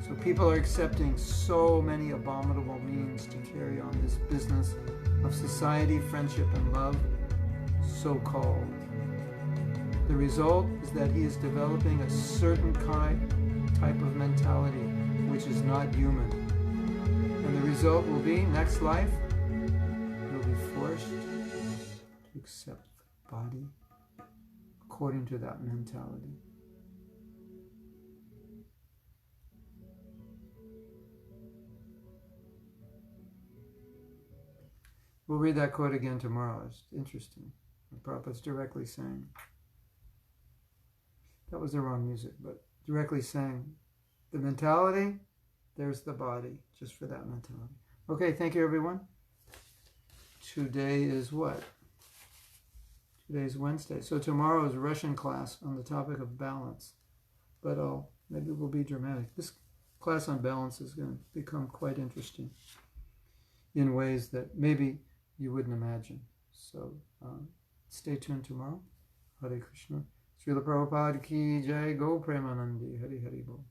So people are accepting so many abominable means to carry on this business of society, friendship, and love, so-called. The result is that he is developing a certain type of mentality which is not human. And the result will be, next life, you'll be forced to accept the body according to that mentality. We'll read that quote again tomorrow. It's interesting. Prabhupada's directly saying, that was the wrong music, but directly saying, the mentality, there's the body, just for that mentality. Okay, thank you, everyone. Today is what? Today's Wednesday. So tomorrow is Russian class on the topic of balance. But maybe we'll be dramatic. This class on balance is going to become quite interesting in ways that maybe you wouldn't imagine. So stay tuned tomorrow. Hare Krishna. Srila Prabhupada ki jai. Go Premanandi. Hari Hari Bol.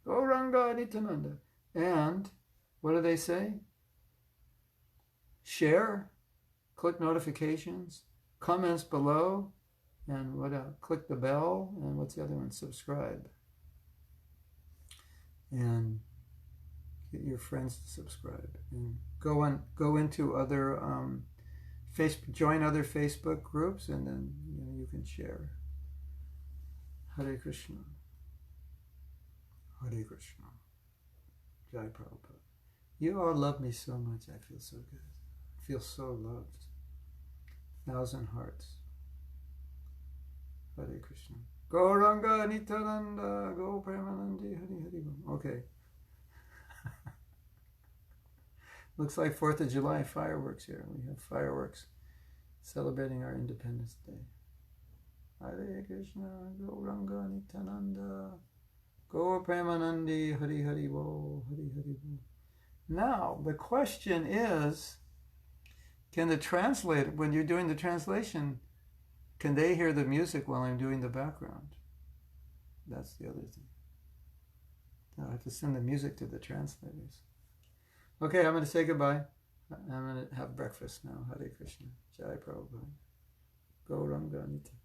Go Ranga Nityananda. And what do they say? Share, click notifications, comments below, and what else? Click the bell, and what's the other one? Subscribe. And get your friends to subscribe. And go into other join other Facebook groups, and then you can share. Hare Krishna. Hare Krishna. Jai Prabhupada. You all love me so much. I feel so good. I feel so loved. 1,000 hearts. Hare Krishna. Go Ranga Nityananda. Go Premanandi. Hari Hari. Okay. Looks like 4th of July fireworks here. We have fireworks celebrating our Independence Day. Hare Krishna. Go Ranga Nityananda. Go Premanandi. Hari Hari Bo. Hari Hari Bo. Now, the question is, can the translator, when you're doing the translation, can they hear the music while I'm doing the background? That's the other thing. I have to send the music to the translators. Okay, I'm going to say goodbye. I'm going to have breakfast now. Hare Krishna. Jai Prabhupada. Go Ranga Nitya.